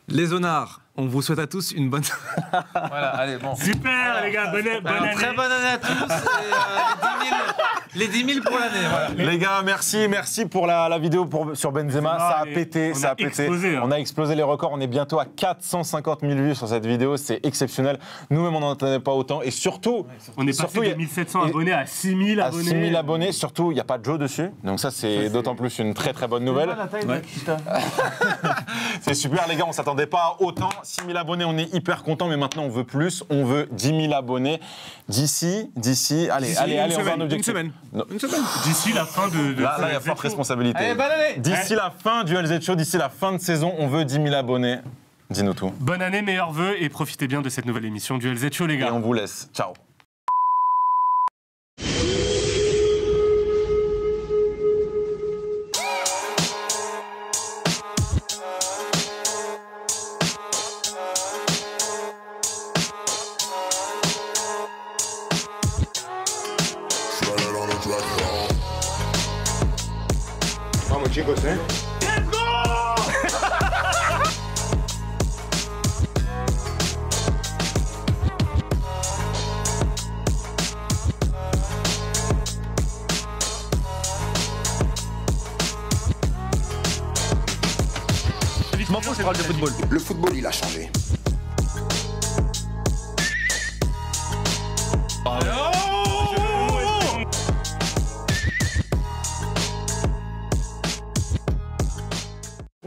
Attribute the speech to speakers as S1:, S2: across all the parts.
S1: Les zonards, on vous souhaite à tous une bonne...
S2: Voilà, allez, bon.
S3: Super, les gars, bonne année.
S2: Très bonne année à tous. Et, les 10 000 pour l'année. Voilà.
S4: Les gars, merci pour la vidéo sur Benzema. Ça a pété, ça a pété.
S3: Explosé, hein.
S4: On a explosé les records. On est bientôt à 450 000 vues sur cette vidéo. C'est exceptionnel. Nous-mêmes, on n'en attendait pas autant. Et surtout,
S3: on est passé de 1700 abonnés à 6000 abonnés.
S4: À 6000 abonnés. Surtout, il n'y a pas de Joe dessus. Donc ça, c'est d'autant plus une très très bonne nouvelle. C'est super, les gars. On s'attendait pas à autant. 6000 abonnés, on est hyper contents. Mais maintenant, on veut plus. On veut 10 000 abonnés. D'ici, allez, on va un objectif.
S1: Une semaine.
S3: D'ici la fin de
S4: Là, il y a forte responsabilité.
S2: Allez, bonne année.
S4: D'ici la fin du LZ Show, d'ici la fin de saison, on veut 10 000 abonnés. Dis-nous tout.
S3: Bonne année, meilleurs vœux et profitez bien de cette nouvelle émission du LZ Show, les
S4: Et
S3: gars.
S4: on vous laisse. Ciao.
S5: Vamos chicos,
S2: Je m'en fous, c'est parle de football.
S5: Le football, il a changé.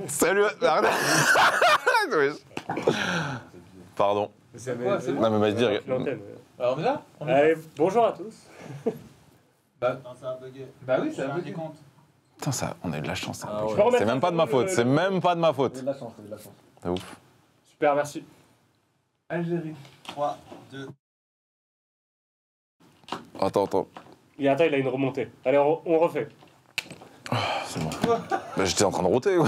S4: Salut. Pardon.
S2: C'est quoi, c'est bon?
S4: Non, mais vas-y, dire.
S2: Alors, on est là?
S3: Allez, bonjour à tous.
S2: Bah, ça a bugué. Bah oui, ça a bugué.
S4: Putain, ça, on a eu de la chance. Ça.
S2: Ah ouais.
S3: Je peux remettre
S4: C'est même pas de ma faute. C'est même pas de ma faute.
S2: de la chance, de la chance.
S4: C'est ouf.
S3: Super, merci.
S2: Algérie. 3, 2.
S4: Attends.
S3: Il a une remontée. Allez, on refait.
S4: C'est bon. Bah, j'étais en train de roter. Quoi.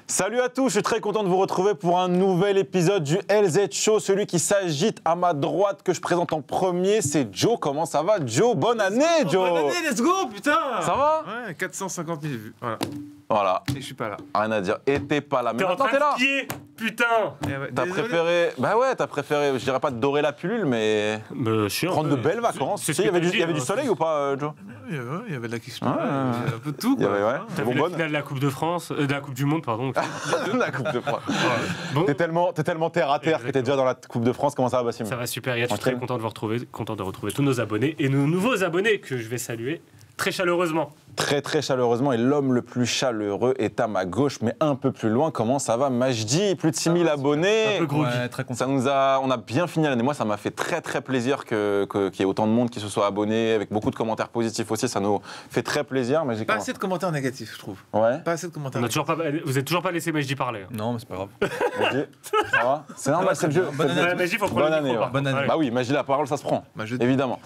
S4: Salut à tous, je suis très content de vous retrouver pour un nouvel épisode du LZ Show. Celui qui s'agite à ma droite, que je présente en premier, c'est Joe. Comment ça va, Joe? Bonne année, Joe.
S1: Bonne année, let's go, putain.
S4: Ça va?
S1: Ouais, 450 000 vues,
S4: Voilà,
S1: Et je suis pas là.
S4: rien à dire. Et t'es pas là. Mais
S3: T'es en
S4: maintenant,
S3: train
S4: t'es là.
S3: de skier, putain.
S4: T'as préféré... Bah ouais, t'as préféré, je dirais pas de dorer la pilule, mais...
S3: Chiant.
S4: Prendre de belles vacances.
S3: c'est
S4: Tu
S3: ce
S4: sais,
S3: que
S4: il y avait
S3: t'as
S4: du
S3: dit,
S4: soleil ou pas, Joe?
S1: Il y avait de la question,
S4: Ouais.
S1: il y avait un peu de tout,
S4: Il y
S1: quoi.
S4: avait, ouais.
S3: T'as
S4: C'est
S3: vu la
S4: bonbonne.
S3: finale de la Coupe de France, de la Coupe du Monde, pardon.
S4: La Coupe de France.
S3: Bon,
S4: T'es tellement terre à terre que t'es déjà dans la Coupe de France. Comment ça va, Bassim?
S3: ça va super. Je suis
S4: Tranquille.
S3: très content de vous retrouver, content de retrouver tous nos abonnés et nos nouveaux abonnés que je vais saluer très chaleureusement.
S4: Très très chaleureusement, et l'homme le plus chaleureux est à ma gauche, mais un peu plus loin. Comment ça va, Majdi? Plus de 6000 abonnés.
S3: Un peu gros.
S1: Ouais, très content.
S4: On a bien fini l'année. Moi, ça m'a fait très très plaisir qu'il y ait autant de monde qui se soit abonné, avec beaucoup de commentaires positifs aussi. Ça nous fait très plaisir. Mais j'ai
S1: Pas
S4: comment-
S1: assez de commentaires négatifs, je trouve.
S4: Ouais.
S1: Pas assez de commentaires
S3: On a toujours pas, vous êtes toujours pas laissé Majdi parler.
S1: Non, mais c'est pas grave.
S4: Majdi, ça va? C'est normal, c'est le jeu.
S1: Bonne année.
S3: Majdi, faut prendre
S4: Bonne
S3: le
S4: année,
S3: micro.
S4: ouais.
S3: par
S1: Bonne
S3: contre.
S1: année.
S4: Bah oui, Majdi, la parole, ça se prend.
S1: Bah, je-
S4: Évidemment.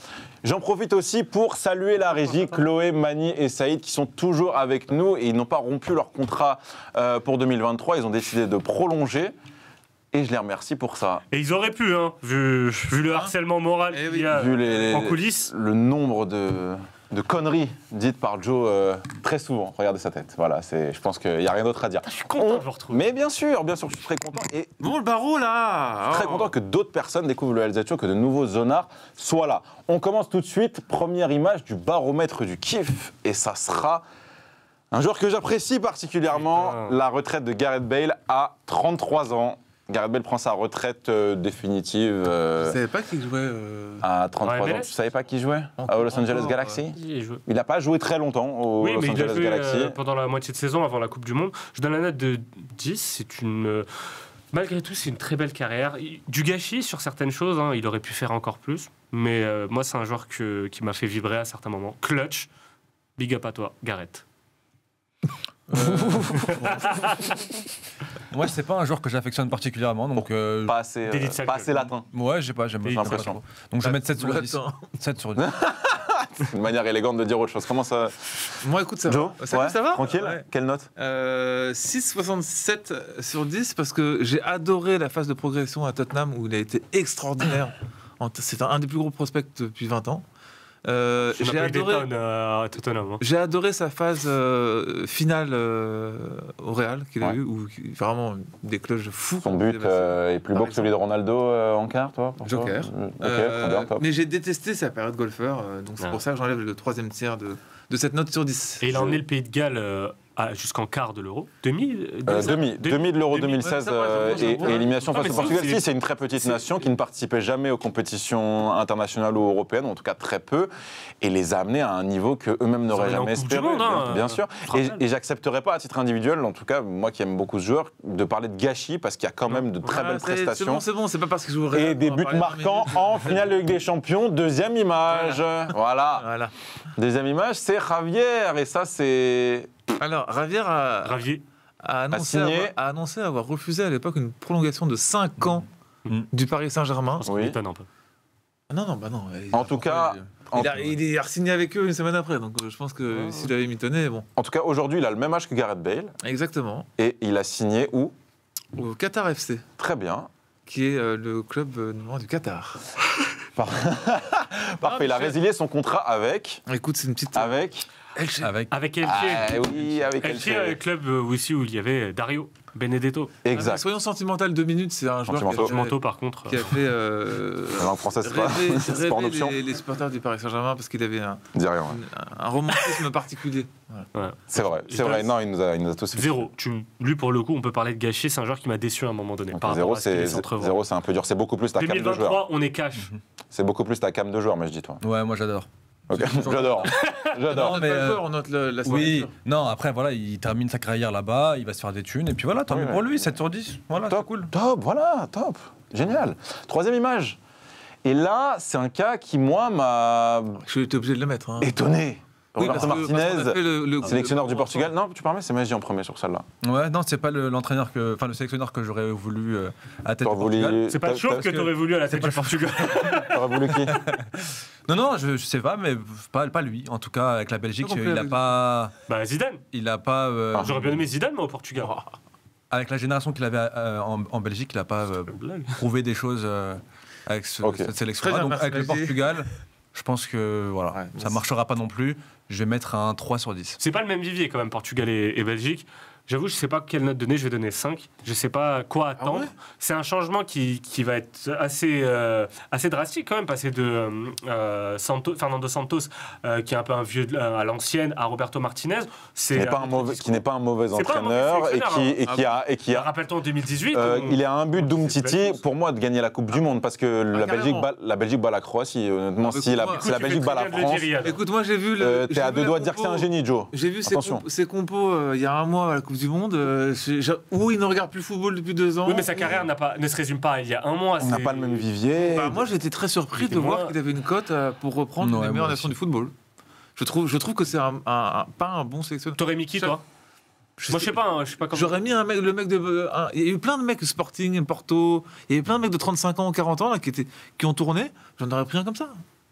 S4: J'en profite aussi pour saluer la régie, Chloé, Mani et Saïd, qui sont toujours avec nous et ils n'ont pas rompu leur contrat pour 2023. Ils ont décidé de prolonger et je les remercie pour ça.
S3: Et ils auraient pu, hein, vu le harcèlement moral
S1: Eh
S3: qu'il y a
S4: Vu les-
S3: en coulisses.
S4: Le nombre de conneries dites par Joe très souvent. Regardez sa tête. Voilà, je pense qu'il n'y a rien d'autre à dire.
S3: Je suis content de vous retrouver.
S4: Mais bien sûr, je suis très content. Et
S1: Bon, le barreau, là.
S4: très content que d'autres personnes découvrent le LZ Show, que de nouveaux zonards soient là. On commence tout de suite. Première image du baromètre du kiff. Et ça sera un joueur que j'apprécie particulièrement,
S3: Putain.
S4: la retraite de Gareth Bale à 33 ans. Gareth Bale prend sa retraite définitive
S1: Je savais pas qu'il jouait.
S4: à 33
S3: Ouais,
S4: ans.
S3: MLS.
S4: Tu savais pas qui jouait
S1: Encore,
S4: au Los Angeles
S1: encore,
S4: Galaxy?
S3: Il joue.
S4: Il n'a pas joué très longtemps au
S3: Oui,
S4: Los
S3: mais il a
S4: Angeles
S3: joué
S4: Galaxy.
S3: pendant la moitié de saison avant la Coupe du Monde. Je donne la note de 10. C'est une. Malgré tout, c'est une très belle carrière. Du gâchis sur certaines choses, hein, il aurait pu faire encore plus. Mais moi, c'est un joueur qui m'a fait vibrer à certains moments. Clutch, big up à toi, Gareth.
S6: Moi, c'est pas un joueur que j'affectionne particulièrement, donc
S4: Pas assez,
S3: Délit de sac.
S4: pas assez latin.
S6: ouais, j'aime
S3: J'ai
S6: pas
S4: l'impression.
S6: trop. Donc je vais mettre 7 sur 10.
S1: Attends.
S6: 7 sur 10.
S4: Une manière élégante de dire autre chose. Comment ça,
S1: Moi, écoute, ça
S4: Joe
S1: va. Ça va
S4: Tranquille
S1: Ouais.
S4: Quelle note
S1: 6,67 sur 10 parce que j'ai adoré la phase de progression à Tottenham où il a été extraordinaire. C'est un des plus gros prospects depuis 20 ans.
S3: J'ai
S1: J'ai
S3: adoré
S1: adoré,
S3: à Tottenham. Hein.
S1: j'ai adoré sa phase finale au Real qu'il a
S4: Ouais.
S1: eu où vraiment des cloches fous.
S4: Son but est plus beau que celui de Ronaldo en quart, toi pour toi
S1: Joker.
S4: Ok, très bien, top.
S1: Mais j'ai détesté sa période golfeur, donc c'est
S3: Ah.
S1: pour ça que j'enlève le troisième tiers de cette note sur 10.
S3: Et il a emmené le Pays de Galles jusqu'en quart de l'Euro. Demi
S4: Demi de l'Euro 2016
S1: ouais, ça va,
S4: et
S1: c'est bon.
S4: élimination
S3: Non,
S4: face
S3: mais
S4: au Portugal.
S3: c'est-
S4: Si, c'est une très petite nation qui ne participait jamais aux compétitions internationales ou européennes, ou en tout cas très peu, et les a amenés à un niveau que eux-mêmes n'auraient
S3: Ils ont
S4: jamais
S3: amené en Coupe du
S4: espéré.
S3: Monde, hein,
S4: bien sûr.
S3: je te rappelle.
S4: Et j'accepterais pas à titre individuel, en tout cas moi qui aime beaucoup ce joueur, de parler de gâchis parce qu'il y a quand même de très belles prestations.
S1: C'est bon, c'est pas parce que je vous
S4: Et des buts marquants en finale de Ligue des Champions. Deuxième image. Voilà.
S1: Voilà.
S4: Deuxième image, c'est Javier. Et ça, c'est.
S1: Alors, Javier a
S3: Ravier.
S1: annoncé
S4: signé.
S1: avoir refusé à l'époque une prolongation de 5 ans
S6: Mhm.
S1: du Paris Saint-Germain.
S3: Ça
S4: Oui.
S3: m'étonne un peu.
S1: Non, non.
S4: En tout cas,
S1: Il a signé avec eux une semaine après, donc je pense que s'il avait mitonné, bon.
S4: En tout cas, aujourd'hui, il a le même âge que Gareth Bale.
S1: Exactement.
S4: Et il a signé où
S1: Au Qatar FC,
S4: Très bien.
S1: qui est le club numéro 1 du Qatar.
S4: Parfait. Il a
S1: Michel.
S4: résilié son contrat avec.
S1: Écoute, c'est une petite.
S4: Avec.
S1: Elche.
S6: Avec
S3: Avec
S4: Ah,
S3: Elche.
S4: oui, avec
S3: Elche,
S4: Elche.
S3: club aussi où il y avait Dario Benedetto.
S4: Exact.
S1: Soyons sentimental 2 minutes, c'est un joueur
S4: Sentimental.
S3: Manteau, par contre.
S1: qui a fait
S4: La langue française, c'est pas, c'est pas en option.
S1: les supporters du Paris Saint-Germain parce qu'il avait
S4: Dis rien. Ouais.
S1: un romantisme particulier. Voilà.
S3: Ouais.
S4: C'est vrai. C'est vrai. Non, il nous a tous fait.
S3: Zéro. Lui, pour le coup, on peut parler de gâchis. C'est un joueur qui m'a déçu à un moment donné.
S4: Donc,
S3: par rapport
S4: zéro,
S3: à ce qu'il
S4: c'est
S3: laisse entrevoir.
S4: zéro, c'est un peu dur. C'est beaucoup plus ta cam de joueur.
S3: 2023, on est cash.
S4: C'est beaucoup plus ta cam de joueur, mais je dis toi.
S6: Ouais, moi j'adore.
S4: Ok. J'adore. J'adore.
S6: Non,
S1: On
S6: mais,
S1: note pas le joueur, on note la
S6: Oui,
S1: signature.
S6: non, après voilà, il termine sa carrière là-bas, il va se faire des thunes, et puis voilà, tant
S4: Oui,
S6: mieux
S4: ouais.
S6: pour lui, 7 sur 10. Voilà, c'est
S4: Top,
S6: cool.
S4: top, voilà, top. Génial. Troisième image. Et là, c'est un cas qui, moi, m'a
S1: Je suis obligé de le mettre. Hein.
S4: étonné.
S1: Oui,
S4: Roberto
S1: parce que- parce qu'on a
S4: Martinez,
S1: fait le
S4: sélectionneur du
S1: le-
S4: Portugal. Non, tu permets, c'est Magie en premier sur celle-là.
S6: Ouais, non, c'est pas l'entraîneur enfin le sélectionneur que j'aurais voulu à la tête
S4: T'aurais
S6: du Portugal.
S4: voulu.
S3: C'est pas le chauve que t'aurais voulu à la tête du Portugal.
S4: T'aurais voulu qui
S6: Non, je sais pas, mais pas lui. En tout cas, avec la Belgique,
S1: Pas compris
S6: il a
S1: avec
S6: pas.
S3: Bah, Zidane.
S6: Il a pas.
S3: J'aurais bien aimé Zidane, moi, au Portugal.
S6: Avec la génération qu'il avait en Belgique, il a pas
S3: Blague.
S6: prouvé des choses avec
S4: Ok.
S6: cette sélection-là.
S1: Très bien
S6: Donc avec le
S1: personnalisé.
S6: Portugal, je pense que voilà,
S1: Ouais,
S6: ça
S1: bon,
S6: marchera pas non plus. Je vais mettre un 3 sur 10.
S3: C'est pas le même vivier, quand même, Portugal et Belgique. J'avoue, je sais pas quelle note donner, je vais donner 5. Je sais pas quoi attendre.
S1: ouais
S3: C'est un changement qui va être assez drastique quand même, passer de Fernando Santos, qui est un peu un vieux à l'ancienne, à Roberto Martinez.
S4: Qui n'est pas un mauvais
S3: C'est pas un mauvais
S4: entraîneur et qui a.
S3: Rappelle-toi en 2018.
S4: Il est à un but d'Umtiti pour moi de gagner la Coupe du Monde parce que la Belgique bat la Croatie. Honnêtement,
S1: Ah,
S4: si la
S1: écoute-moi,
S4: si la Belgique bat la France,
S1: Écoute, moi j'ai vu le.
S4: t'es
S1: j'ai
S4: à
S1: vu
S4: deux
S1: la
S4: doigts de dire que c'est un génie, Joe.
S1: J'ai vu
S4: Attention.
S1: ses compos il y a un mois à la Coupe du Monde, où il ne regarde plus le football depuis 2 ans.
S3: Oui, mais sa carrière ne se résume pas à il y a un mois.
S4: On n'a
S3: c'est-
S4: pas le même vivier.
S1: Bah, moi j'étais très surpris de
S3: Et moi-
S1: voir qu'il avait une cote pour reprendre
S6: Ouais,
S1: les meilleures
S6: moi
S1: nations
S6: aussi.
S1: du football. Je trouve que c'est pas un bon sélectionneur.
S3: T'aurais mis qui, toi Moi, je sais pas. Je sais pas comment.
S1: J'aurais mis le mec de. Il y a eu plein de mecs Sporting, Porto, il y a eu plein de mecs de 35 ans, 40 ans là, qui ont tourné. J'en aurais pris un comme ça.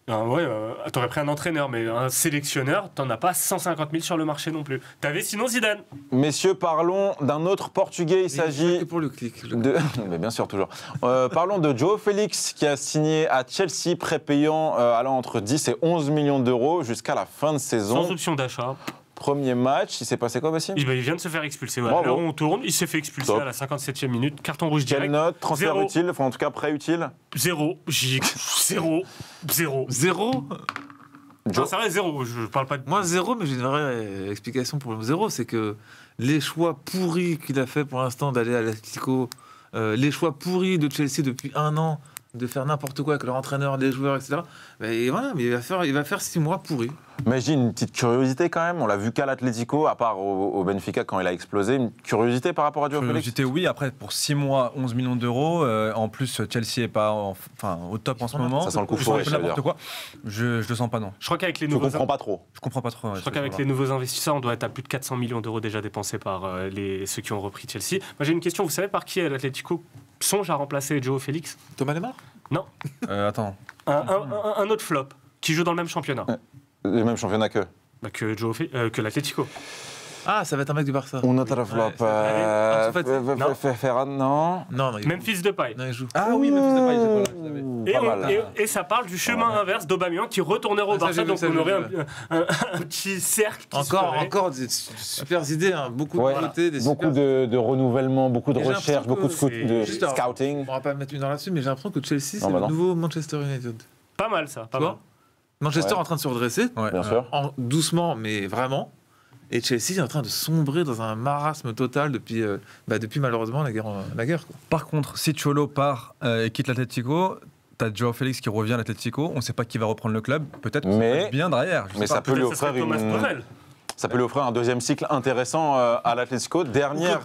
S3: Ouais, t'aurais pris un entraîneur, mais un sélectionneur, t'en as pas 150 000 sur le marché non plus. T'avais sinon Zidane.
S4: Messieurs, parlons d'un autre Portugais. Il s'agit
S1: Que pour le clic.
S4: de. Mais bien sûr, toujours. Parlons de Joao Félix qui a signé à Chelsea, prépayant allant entre 10 et 11 millions d'euros jusqu'à la fin de
S3: Sans
S4: saison.
S3: option d'achat.
S4: Premier match, il s'est passé quoi, Bassim?
S3: Il vient de se faire expulser. Ouais.
S4: Bravo.
S3: Là où on tourne, il s'est fait expulser
S4: Top.
S3: à la 57e minute. Carton rouge
S4: Quelle
S3: direct.
S4: note? Transfert
S3: Zéro.
S4: utile, enfin en tout cas prêt utile.
S3: Zéro. Zéro.
S1: Zéro.
S3: Non, c'est vrai, zéro. Je parle pas de.
S1: Moi, zéro, mais j'ai une vraie explication pour le zéro. C'est que les choix pourris qu'il a fait pour l'instant d'aller à l'Atlético, les choix pourris de Chelsea depuis 1 an, de faire n'importe quoi avec leur entraîneur, les joueurs, etc. Et voilà, mais il va faire 6 mois pourris.
S4: Mais j'ai une petite curiosité quand même. On l'a vu qu'à l'Atlético, à part au Benfica quand il a explosé. Une curiosité par rapport à Joao Félix?
S6: Curiosité, oui. Après, pour 6 mois, 11 millions d'euros. En plus, Chelsea n'est pas au top en ce moment.
S4: Ça sent le coup
S6: Ils
S4: fourré,
S6: font un peu
S4: ça veut
S6: n'importe quoi. Je le sens pas, non.
S3: Je crois qu'avec les
S4: Je
S3: nouveaux.
S4: comprends pas trop.
S6: Je comprends pas trop. ouais,
S3: Je crois
S6: ce
S3: qu'avec
S6: genre-là.
S3: les nouveaux investisseurs, on doit être à plus de 400 millions d'euros déjà dépensés par ceux qui ont repris Chelsea. Moi, j'ai une question. Vous savez par qui l'Atlético songe à remplacer Joao Félix?
S1: Thomas Lemar
S3: Non.
S6: Attends.
S3: Un autre flop qui joue dans le même championnat.
S4: Le même championnat que.
S3: Bah, que l'Atlético.
S1: Ah, ça va être un mec du Barça.
S4: On note à la flop.
S1: En fait,
S4: Ferran, non.
S1: Non, il
S3: Memphis Depay.
S1: non, il joue.
S6: Ah oui, mais je l'avais.
S3: Et,
S4: Pas mal.
S3: et ça parle du chemin inverse d'Aubameyang qui retournerait au
S1: Ah, ça,
S3: Barça,
S1: j'ai vu,
S3: donc
S1: ça,
S3: on
S1: j'ai
S3: aurait
S1: vu.
S3: un petit cercle qui se ferait.
S1: Encore des super idées, hein. Beaucoup
S4: Ouais,
S1: de côté, des
S4: beaucoup
S1: super...
S4: de renouvellement, beaucoup de
S1: Et j'ai
S4: recherche,
S1: l'impression
S4: beaucoup de,
S1: que
S4: de
S3: c'est-
S1: Juste alors,
S4: scouting.
S1: On va pas mettre une heure là-dessus, mais j'ai l'impression que Chelsea, c'est
S4: Non, bah
S1: le
S4: non.
S1: nouveau Manchester United.
S3: Pas mal ça, pas
S1: Tu
S3: mal.
S1: vois Manchester
S4: Ouais.
S1: est en train de se redresser,
S6: Ouais,
S4: Bien sûr.
S1: doucement, mais vraiment. Et Chelsea est en train de sombrer dans un marasme total depuis malheureusement la guerre quoi.
S6: Par contre, si Cholo part et quitte l'Atlético, t'as Joao Félix qui revient à l'Atlético, on ne sait pas qui va reprendre le club, peut-être que ça
S4: Mais-
S6: peut être bien derrière. je sais
S4: mais
S6: pas.
S4: ça peut lui
S3: Peut-être ça
S4: offrir
S3: serait Thomas
S4: une.
S3: Tuchel.
S4: Ça peut lui offrir un deuxième cycle intéressant à l'Atlético. Dernière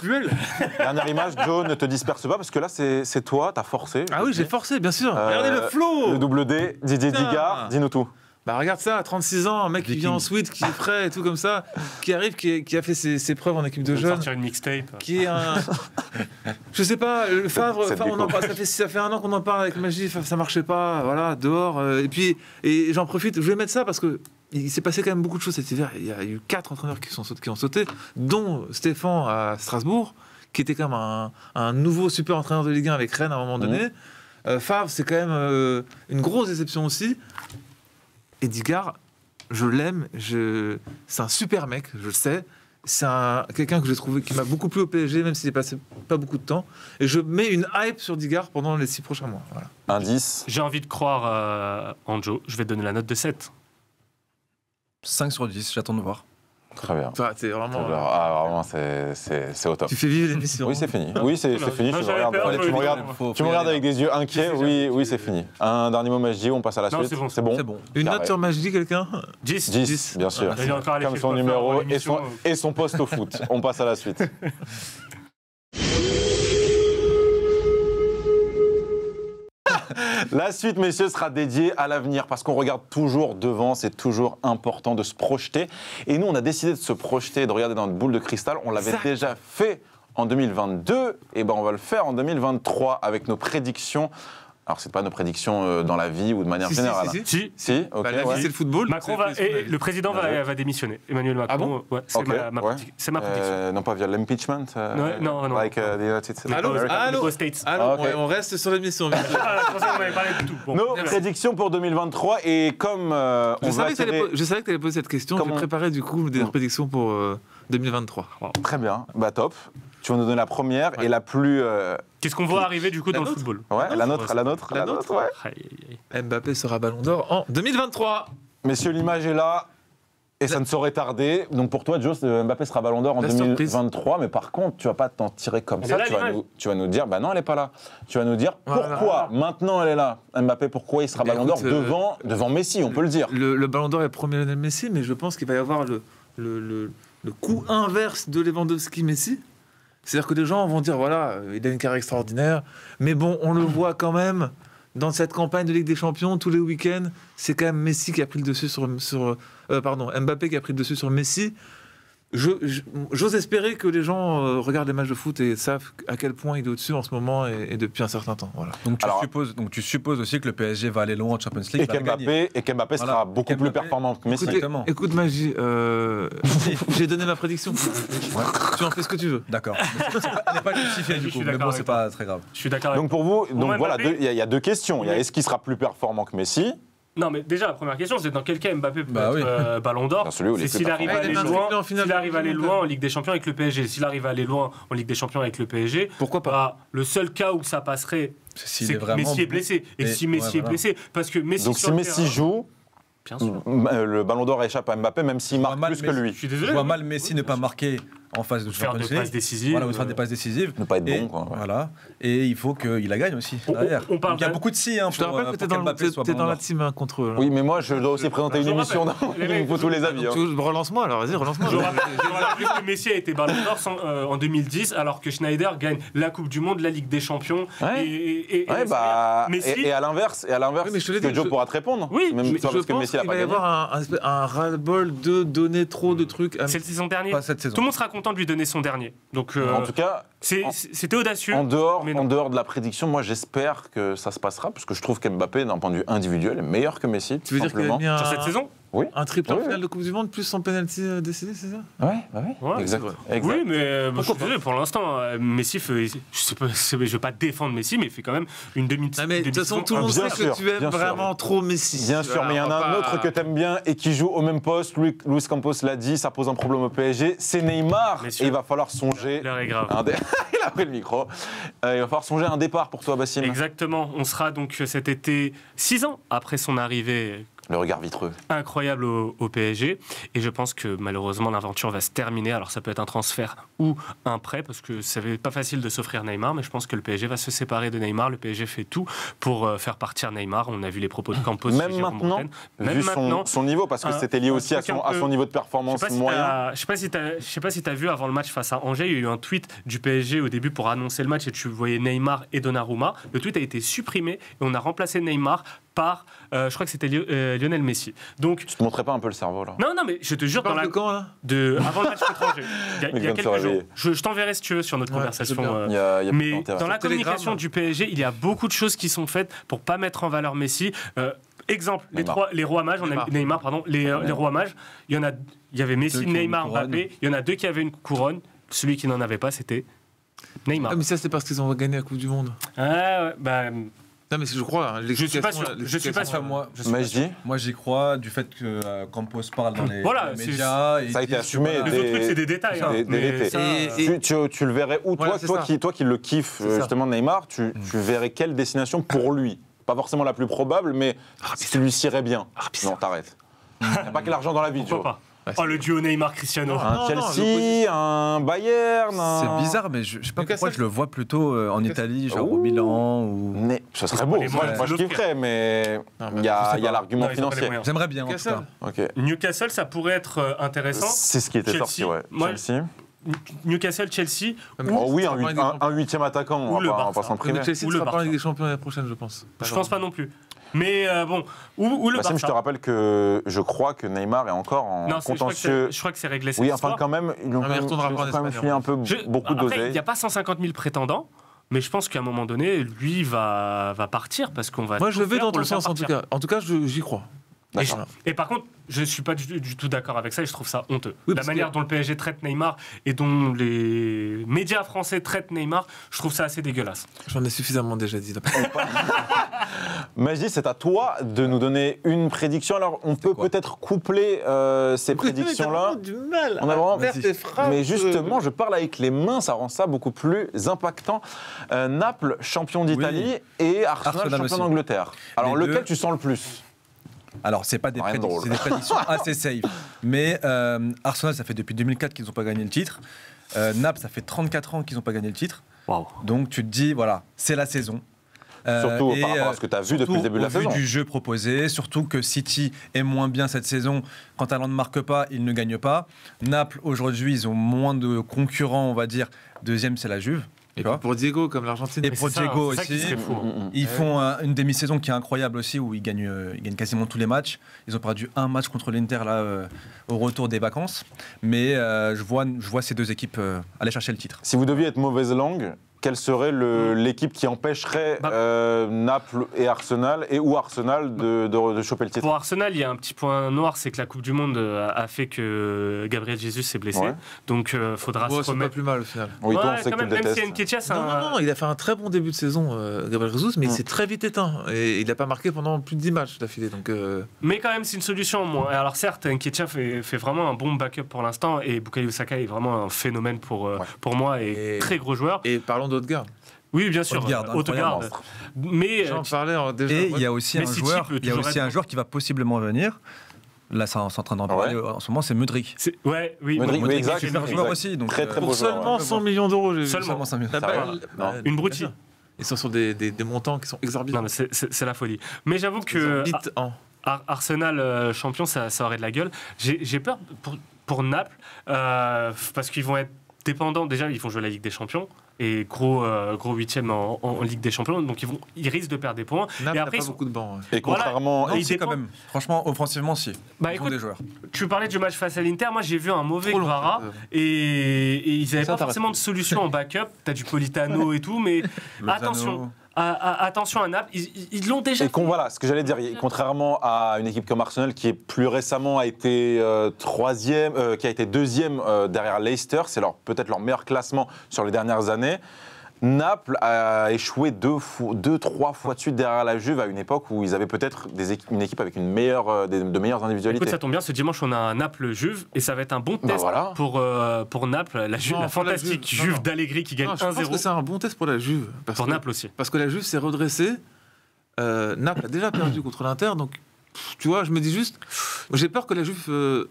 S4: image, Joe, ne te disperse pas parce que là, c'est toi, t'as forcé.
S1: Ah oui, j'ai forcé, bien sûr.
S4: Euh,
S1: Regardez le flow.
S4: Le double D, Didier
S1: Putain.
S4: Digard, dis-nous tout.
S1: Bah regarde ça, à 36 ans, un mec qui vient en suite, qui est frais et tout comme ça, qui arrive, qui a fait ses preuves en équipe de
S3: De
S1: jeunes,
S3: sortir une mixtape.
S1: qui est un... Je sais pas, le Favre,
S4: Cette
S1: on en
S4: déco.
S1: parle, ça fait un an qu'on en parle avec Magie, ça marchait pas, voilà, dehors. Et j'en profite, je vais mettre ça parce que il s'est passé quand même beaucoup de choses cet hiver. Il y a eu 4 entraîneurs qui ont sauté, dont Stéphane à Strasbourg, qui était quand même un nouveau super entraîneur de Ligue 1 avec Rennes à un moment donné. Favre, c'est quand même une grosse déception aussi. Et Digard, je l'aime, c'est un super mec, je le sais. C'est quelqu'un que j'ai trouvé qui m'a beaucoup plu au PSG, même s'il est passé pas beaucoup de temps. Et je mets une hype sur Digard pendant les 6 prochains mois. Voilà.
S4: Indice.
S3: J'ai envie de croire en Joe. Je vais te donner la note de 7.
S6: 5 sur 10, j'attends de voir.
S4: Très bien.
S1: Enfin, c'est vraiment.
S4: Ah, vraiment, c'est au top.
S1: Tu fais vivre l'émission.
S4: Oui, c'est fini. Oui, c'est fini.
S3: Non,
S4: Tu me
S3: j'avais
S4: regardes,
S3: peur,
S4: tu me
S3: mais
S4: regardes,
S6: faut
S4: tu me
S6: y
S4: regardes
S6: aller.
S4: avec des yeux inquiets. Oui, c'est fini. Un dernier mot, Majdi, on passe à la
S3: Non,
S4: suite.
S3: c'est bon.
S4: C'est bon.
S6: C'est bon.
S1: Une
S4: Carré.
S1: note sur Magie, quelqu'un
S3: 10.
S4: 10, bien sûr.
S3: Il est encore allé
S4: Comme
S3: chez
S4: son
S3: le coiffeur
S4: numéro
S3: avant
S4: et
S3: l'émission.
S4: son poste au foot. On passe à la suite. La suite, messieurs, sera dédiée à l'avenir parce qu'on regarde toujours devant, c'est toujours important de se projeter. Et nous, on a décidé de se projeter, de regarder dans notre boule de cristal. On l'avait
S1: Exact.
S4: déjà fait en 2022, et ben on va le faire en 2023 avec nos prédictions. Alors, c'est pas nos prédictions dans la vie ou de manière générale.
S1: Si.
S3: Si.
S4: Si, ok,
S1: Bah, la vie,
S4: ouais.
S1: c'est le football.
S3: Macron
S1: c'est
S3: va, et le président va démissionner. Emmanuel Macron.
S1: Ah bon
S3: ouais, c'est
S4: Ok,
S3: ma
S4: ouais.
S3: c'est ma prédiction.
S4: Non pas via l'impeachment.
S3: Ouais, non.
S4: Like the United States.
S1: Allô,
S4: of America.
S1: allô.
S3: Aux States.
S1: Alors,
S4: Ok.
S1: on reste sur l'émission.
S3: Ah, je pensais qu'on avait parlé de tout. Bon.
S4: Nos
S1: Merci.
S4: prédictions pour 2023 et comme on
S1: Je
S4: veut
S1: savais que
S4: attirer...
S1: tu allais poser cette question.
S4: Comment
S1: J'ai préparé du coup des prédictions pour 2023.
S4: Très bien, bah top. Tu vas nous donner la première et la plus...
S3: Qu'est-ce qu'on voit arriver du coup
S1: La
S3: dans le
S1: nôtre
S3: football
S4: Ouais, la nôtre,
S1: La nôtre,
S4: ouais.
S3: Aïe, aïe, aïe.
S1: Mbappé sera Ballon d'Or en 2023.
S4: Messieurs, l'image est là et ça ne saurait tarder. Donc pour toi, Joe, Mbappé sera Ballon d'Or en
S1: La surprise.
S4: 2023, mais par contre, tu vas pas t'en tirer comme
S3: Elle
S4: ça.
S3: est là, l'image.
S4: Tu vas nous dire, bah non, elle est pas là. Tu vas nous dire
S1: Voilà.
S4: pourquoi maintenant elle est là. Mbappé, pourquoi il sera
S1: Mais
S4: Ballon d'Or
S1: écoute,
S4: devant Messi, on peut le dire.
S1: Le Ballon d'Or est premier Lionel Messi, mais je pense qu'il va y avoir le coup inverse de Lewandowski-Messi. C'est-à-dire que les gens vont dire, voilà, il a une carrière extraordinaire, mais bon, on le voit quand même dans cette campagne de Ligue des Champions, tous les week-ends, c'est quand même Messi qui a pris le dessus Mbappé qui a pris le dessus sur Messi. J'ose espérer que les gens regardent les matchs de foot et savent à quel point il est au-dessus en ce moment et depuis un certain temps. Voilà.
S6: Donc
S4: Alors-
S6: tu supposes aussi que le PSG va aller loin en Champions League.
S4: Et
S6: va la gagner.
S4: qu'Mbappé
S6: Voilà.
S4: sera beaucoup plus
S6: Qu'Mbappé-
S4: performant que Messi.
S6: Exactement.
S1: Écoute Magie, j'ai donné ma prédiction. Tu en fais ce que tu veux.
S6: D'accord. Elle n'est pas justifiée
S3: Je
S6: du
S3: suis
S6: coup, mais
S3: d'accord
S6: bon,
S3: avec
S6: c'est
S3: toi.
S6: pas très grave.
S3: Je suis d'accord avec
S4: Donc pour vous,
S3: Bon,
S4: voilà,
S3: Mbappé-
S4: il y a deux questions. Il y a est-ce qu'il sera plus performant que Messi?
S3: Non, mais déjà, la première question, c'est dans quel cas Mbappé peut
S6: Bah
S3: être
S6: oui.
S3: Ballon d'Or.
S4: Dans celui où il est
S3: C'est
S4: plus
S3: s'il arrive à
S1: performant.
S3: aller
S1: Il est
S3: loin,
S1: inscrit en finale
S3: s'il arrive à aller
S1: de
S3: loin en Ligue des Champions avec le PSG. S'il arrive à aller loin en Ligue des Champions avec le PSG,
S1: Pourquoi pas
S3: bah, le seul cas où ça passerait,
S6: S'il
S3: c'est
S6: est
S3: que
S6: vraiment
S3: Messi est
S6: bon.
S3: blessé. Et
S6: Et-
S3: si Messi
S6: ouais,
S3: est
S6: voilà.
S3: blessé, parce que Messi
S4: Donc
S3: sur
S4: si
S3: le
S4: Messi
S3: terrain-
S4: joue,
S3: bien sûr.
S4: le Ballon d'Or échappe à Mbappé, même s'il marque
S6: mal
S4: plus que
S6: Messi.
S4: lui.
S3: Je suis
S6: Je
S3: désolé.
S6: vois mal Messi ne pas marquer en phase de
S3: Faire
S6: Champions
S3: des
S6: League.
S3: passes décisives.
S6: Voilà, ou faire des passes décisives.
S4: Ne pas être
S6: Et
S4: bon, quoi. Ouais.
S6: Voilà. Et il faut qu'il la gagne aussi
S3: On-
S6: derrière.
S3: on parle
S6: Donc, il y a
S3: d'un-
S6: beaucoup de si
S1: Je te rappelle que t'es dans la team hein, contre eux. là.
S4: Oui, mais moi, je dois aussi présenter une
S3: Je
S4: émission.
S3: rappelle, les
S4: Il me
S3: mecs,
S4: faut tous les avis. hein.
S1: Relance-moi alors, vas-y, relance-moi.
S3: Je rappelle que Messi a été Ballon d'Or en 2010, alors que Schneider gagne la Coupe du Monde, la Ligue des Champions.
S4: Ouais.
S3: Et
S4: Ouais,
S3: la
S4: bah,
S3: Serie A. Messi,
S4: et à l'inverse,
S1: Oui, mais je te l'ai
S4: que
S1: dit,
S4: Joe
S1: je-
S4: pourra te répondre.
S3: Oui,
S4: même
S3: mais
S4: soit
S1: Je
S4: parce que
S1: pense
S4: Messi l'a
S1: qu'il
S4: pas
S1: va y
S4: gagné.
S1: avoir un ras-le-bol de donner trop de trucs.
S3: c'est le saison dernier.
S6: Pas cette saison.
S3: Tout le monde sera content de lui donner son dernier. Donc,
S4: En tout cas,
S3: c'était audacieux.
S4: en dehors
S3: mais non.
S4: de la prédiction, moi, j'espère que ça se passera, parce que je trouve qu'Mbappé, d'un point de vue individuel, est meilleur que Messi.
S1: Tu veux dire qu'il a
S4: simplement.
S1: mis un...
S3: Sur cette saison
S4: Oui.
S1: Un triple en
S4: Oui,
S1: finale de Coupe du Monde plus son penalty décidé, c'est ça?
S4: Ouais,
S3: Ouais,
S4: exact.
S1: c'est
S4: exact.
S3: Oui, mais je suis désolé, pour l'instant, Messi fait. Je ne vais pas défendre Messi, mais il fait quand même une demi.
S1: Ah, mais de toute façon, tout le monde
S4: Bien
S1: sait
S4: sûr,
S1: que tu aimes
S4: bien sûr.
S1: vraiment trop Messi.
S4: Bien sûr, mais il y en a un autre que t'aimes bien et qui joue au même poste. Luis Campos l'a dit, ça pose un problème au PSG. C'est Neymar.
S3: Messieurs,
S4: Et il va falloir songer.
S3: l'heure est grave.
S4: Il a pris le micro. Il va falloir songer à un départ pour toi, Bassim.
S3: Exactement. On sera donc cet été 6 ans après son arrivée
S4: Le regard vitreux.
S3: incroyable au PSG. Et je pense que malheureusement, l'aventure va se terminer. Alors, ça peut être un transfert ou un prêt, parce que ça n'est pas facile de s'offrir Neymar. Mais je pense que le PSG va se séparer de Neymar. Le PSG fait tout pour faire partir Neymar. On a vu les propos de Campos.
S4: Même
S3: chez Jérôme
S4: maintenant,
S3: Bretagne.
S4: vu
S3: Même maintenant.
S4: son niveau, parce que c'était lié
S3: un
S4: aussi à
S3: truc un peu-
S4: son niveau de performance moyen.
S3: Je sais pas si tu as vu avant le match face à Angers, il y a eu un tweet du PSG au début pour annoncer le match et tu voyais Neymar et Donnarumma. Le tweet a été supprimé et on a remplacé Neymar par, je crois que c'était Lionel Messi. Donc,
S4: Tu te montrais pas un peu le cerveau, là?
S3: non, mais je te jure,
S1: Parle de quand, là?
S3: avant le match contre Angers, il y
S4: Il
S3: a
S4: vient de se
S3: quelques jours.
S4: réveiller.
S3: Je t'enverrai si tu veux sur notre
S1: Ouais,
S3: conversation.
S1: c'est bien.
S4: Il y a
S3: Mais
S4: plus d'intérêt.
S3: dans la
S1: Sur Telegram.
S3: communication du PSG, il y a beaucoup de choses qui sont faites pour pas mettre en valeur Messi. Exemple, les rois mages, Neymar, pardon, les rois mages, il y avait Messi,
S6: Deux qui ont une
S3: Neymar,
S6: couronne.
S3: Mbappé, il y en a deux qui avaient une couronne, celui qui n'en avait pas, c'était Neymar.
S1: Ah, mais ça, c'est parce qu'ils ont gagné la Coupe du Monde.
S3: Ah ouais, bah,
S1: Non, mais je crois. Hein,
S3: je suis pas sûr. Je suis pas sûr.
S6: Moi,
S4: Mais je dis,
S6: moi, j'y crois du fait que Campos parle dans les,
S3: Voilà,
S6: les
S3: c'est-
S6: médias. et
S4: ça a été
S6: dit que
S4: assumé.
S6: voilà,
S3: Les autres trucs, c'est des détails. hein,
S4: des
S3: mais
S4: vérités.
S3: ça,
S1: Et-
S4: tu le verrais où,
S1: Voilà,
S4: toi,
S1: c'est
S4: toi qui le kiffes,
S1: C'est ça.
S4: justement, Neymar, tu verrais quelle destination pour lui? Pas forcément la plus probable, mais tu lui cirais bien. Non, t'arrêtes. Il n'y a pas que l'argent dans la vie, tu
S3: pourquoi
S4: vois.
S3: pas Oh, le duo Neymar-Cristiano.
S1: Non,
S4: Un
S1: non,
S4: Chelsea, un Bayern,
S6: C'est bizarre, mais je sais pas pourquoi
S1: Newcastle.
S6: je le vois plutôt en Italie, genre au
S4: Ouh.
S6: Milan. Ou...
S4: Mais ça serait
S3: pas
S4: beau.
S3: les
S4: Moi,
S3: moyens
S4: moi,
S3: de
S4: je
S3: l'offrir.
S4: kifferais, mais
S1: Non,
S4: il
S1: mais
S4: y a,
S6: je sais pas.
S4: l'argument
S3: Non, ils ont pas les
S4: financier.
S3: moyens.
S6: J'aimerais bien en tout
S1: Newcastle.
S6: cas.
S4: Ok.
S3: Newcastle, ça pourrait être intéressant.
S4: C'est ce qui était
S3: Chelsea.
S4: sorti, ouais.
S3: Moi,
S4: Chelsea.
S3: Newcastle, Chelsea.
S4: Oh oui,
S1: Ça va pas être
S4: un huitième attaquant,
S3: Ou
S4: on
S3: le
S4: va pas
S3: Barça.
S4: s'en priver.
S1: Mais Chelsea
S3: Ou
S1: ne
S3: le
S1: sera pas en
S3: Barça.
S1: Ligue des Champions l'année prochaine, je pense.
S3: Je pense pas non plus. Mais bon, ou le
S4: Bassim,
S3: Barça.
S4: je te rappelle que je crois que Neymar est encore en
S3: Non, je crois
S4: contentieux.
S3: que c'est réglé cette
S4: Oui,
S3: histoire.
S4: enfin quand même, ils ont
S1: mais il retournera pas en
S4: quand même
S1: Espagne,
S4: filé un peu beaucoup
S3: Après, il
S4: d'oseille.
S3: n'y a pas 150 000 prétendants, mais je pense qu'à un moment donné, lui va partir parce qu'on va.
S1: Moi, je
S3: tout
S1: vais
S3: faire
S1: dans
S3: pour
S1: ton
S3: le faire
S1: sens, en tout
S3: partir.
S1: cas. En tout cas, j'y crois.
S3: Et,
S4: D'accord.
S3: et par contre, je ne suis pas du tout d'accord avec ça et je trouve ça honteux.
S1: Oui,
S3: La
S1: parce
S3: manière
S1: que-
S3: dont le PSG traite Neymar et dont les médias français traitent Neymar, je trouve ça assez dégueulasse.
S1: J'en ai suffisamment déjà dit. là.
S4: Magie, c'est à toi de nous donner une prédiction. Alors, on peut
S6: quoi
S4: peut-être coupler ces prédictions-là.
S1: du mal.
S4: On a vraiment-
S1: faire tes phrases.
S4: Mais justement, je parle avec les mains, ça rend ça beaucoup plus impactant. Naples, champion d'Italie, et Arsenal,
S6: Arsenal
S4: champion
S6: aussi.
S4: d'Angleterre. Alors,
S6: Les
S4: lequel
S6: deux.
S4: tu sens le plus?
S6: Alors, c'est pas des
S4: Rien de
S6: prédictions,
S4: drôle.
S6: c'est des prédictions assez safe. Mais Arsenal, ça fait depuis 2004 qu'ils n'ont pas gagné le titre. Naples, ça fait 34 ans qu'ils n'ont pas gagné le titre.
S3: Waouh.
S6: Donc, tu te dis, voilà, c'est la saison.
S4: Surtout
S6: Et,
S4: par rapport à ce que tu as vu depuis
S6: surtout
S4: le début de la
S6: au vu
S4: saison.
S6: du jeu proposé, surtout que City est moins bien cette saison. Quand Talent ne marque pas, il ne gagne pas. Naples, aujourd'hui, ils ont moins de concurrents, on va dire. Deuxième, c'est la Juve.
S1: Et
S6: tu vois.
S1: pour Diego, comme l'Argentine.
S6: Et
S3: Mais
S6: pour
S3: c'est ça,
S6: Diego
S3: c'est ça qui
S6: aussi.
S3: serait fou.
S6: Ils font une demi-saison qui est incroyable aussi, où ils gagnent quasiment tous les matchs. Ils ont perdu un match contre l'Inter là, au retour des vacances. Mais je vois ces deux équipes aller chercher le titre.
S4: Si vous deviez être mauvaise langue, quelle serait l'équipe qui empêcherait Naples et Arsenal, ou Arsenal de choper le titre?
S3: Pour Arsenal, il y a un petit point noir, c'est que la Coupe du Monde a fait que Gabriel Jesus s'est blessé.
S4: Ouais.
S3: Donc, faudra
S1: Oh,
S3: se
S1: c'est pas
S3: remettre.
S1: plus mal au final.
S4: Oui, toi,
S3: Ouais,
S4: on sait
S3: quand
S4: que tu
S3: même,
S4: le
S3: même si
S4: détestes.
S3: Nketiah, c'est
S1: Non,
S3: un.
S1: non, non, il a fait un très bon début de saison, Gabriel Jesus, mais il s'est très vite éteint. Et il n'a pas marqué pendant plus de 10 matchs d'affilée. Donc,
S3: Mais quand même, c'est une solution en moins. Alors certes, Nketiah fait vraiment un bon backup pour l'instant et Bukayo Saka est vraiment un phénomène pour moi et
S1: Et-
S3: très gros joueur.
S1: Et parlons d'Odegaard.
S3: Oui, bien sûr,
S6: Odegaard,
S3: Odegaard.
S4: incroyable.
S3: Mais
S1: J'en parlais déjà.
S6: Et il y a aussi
S3: Mais
S6: un
S3: City
S6: joueur,
S3: peut
S6: il y a
S3: toujours
S6: aussi
S3: être-
S6: un joueur qui va possiblement venir. Là, ça, on est en train d'en parler en ce moment, c'est Mudryk.
S3: ouais, oui,
S4: Modric, oui, exact.
S6: C'est un
S4: exact.
S6: joueur aussi. Donc,
S4: Très, très beau
S1: Pour
S4: joueur,
S1: seulement
S4: ouais.
S1: 100 millions d'euros, j'ai vu.
S3: Seulement.
S6: Seulement 5 000.
S1: La
S4: Ça
S1: balle-
S4: va.
S3: Une broutille.
S1: Ils sont sur des montants qui sont exorbitants.
S3: Non, mais c'est la folie. Mais j'avoue que
S1: Vite en.
S3: Arsenal champion, ça aurait de la gueule. J'ai peur pour Naples parce qu'ils vont être dépendants. Déjà, ils vont jouer la Ligue des Champions et gros huitième en Ligue des Champions. Donc ils risquent de perdre des points.
S1: Naples
S3: et
S1: n'a
S3: après,
S1: pas
S3: ils sont-
S1: beaucoup de bancs.
S4: Et contrairement.
S6: Non,
S3: il
S6: si, quand
S3: dépend-
S6: même. Franchement, offensivement, si.
S3: Bah,
S6: Ils ont
S3: écoute,
S6: des joueurs.
S3: tu parlais du match face à l'Inter. Moi, j'ai vu un mauvais
S1: Trop long,
S3: Guevara et ils n'avaient
S1: Ça,
S3: pas
S1: t'as
S3: forcément de solution en backup. T'as du Politano et tout, mais
S6: Lozano.
S3: attention. attention à Naples, ils l'ont déjà
S4: Et voilà, ce que j'allais dire, contrairement à une équipe comme Arsenal qui est plus récemment a été troisième, qui a été deuxième derrière Leicester, c'est peut-être leur meilleur classement sur les dernières années. Naples a échoué 2-3 fois de suite derrière la Juve à une époque où ils avaient peut-être une équipe avec de meilleures individualités.
S3: Écoute, ça tombe bien, ce dimanche on a un Naples-Juve et ça va être un bon test
S4: voilà.
S3: pour Naples, la fantastique Juve d'Allegri qui gagne 1-0.
S1: Je pense que c'est un bon test pour la Juve.
S3: Pour Naples aussi.
S1: Parce que la Juve s'est redressée. Naples a déjà perdu contre l'Inter, donc tu vois, je me dis juste, j'ai peur que la Juve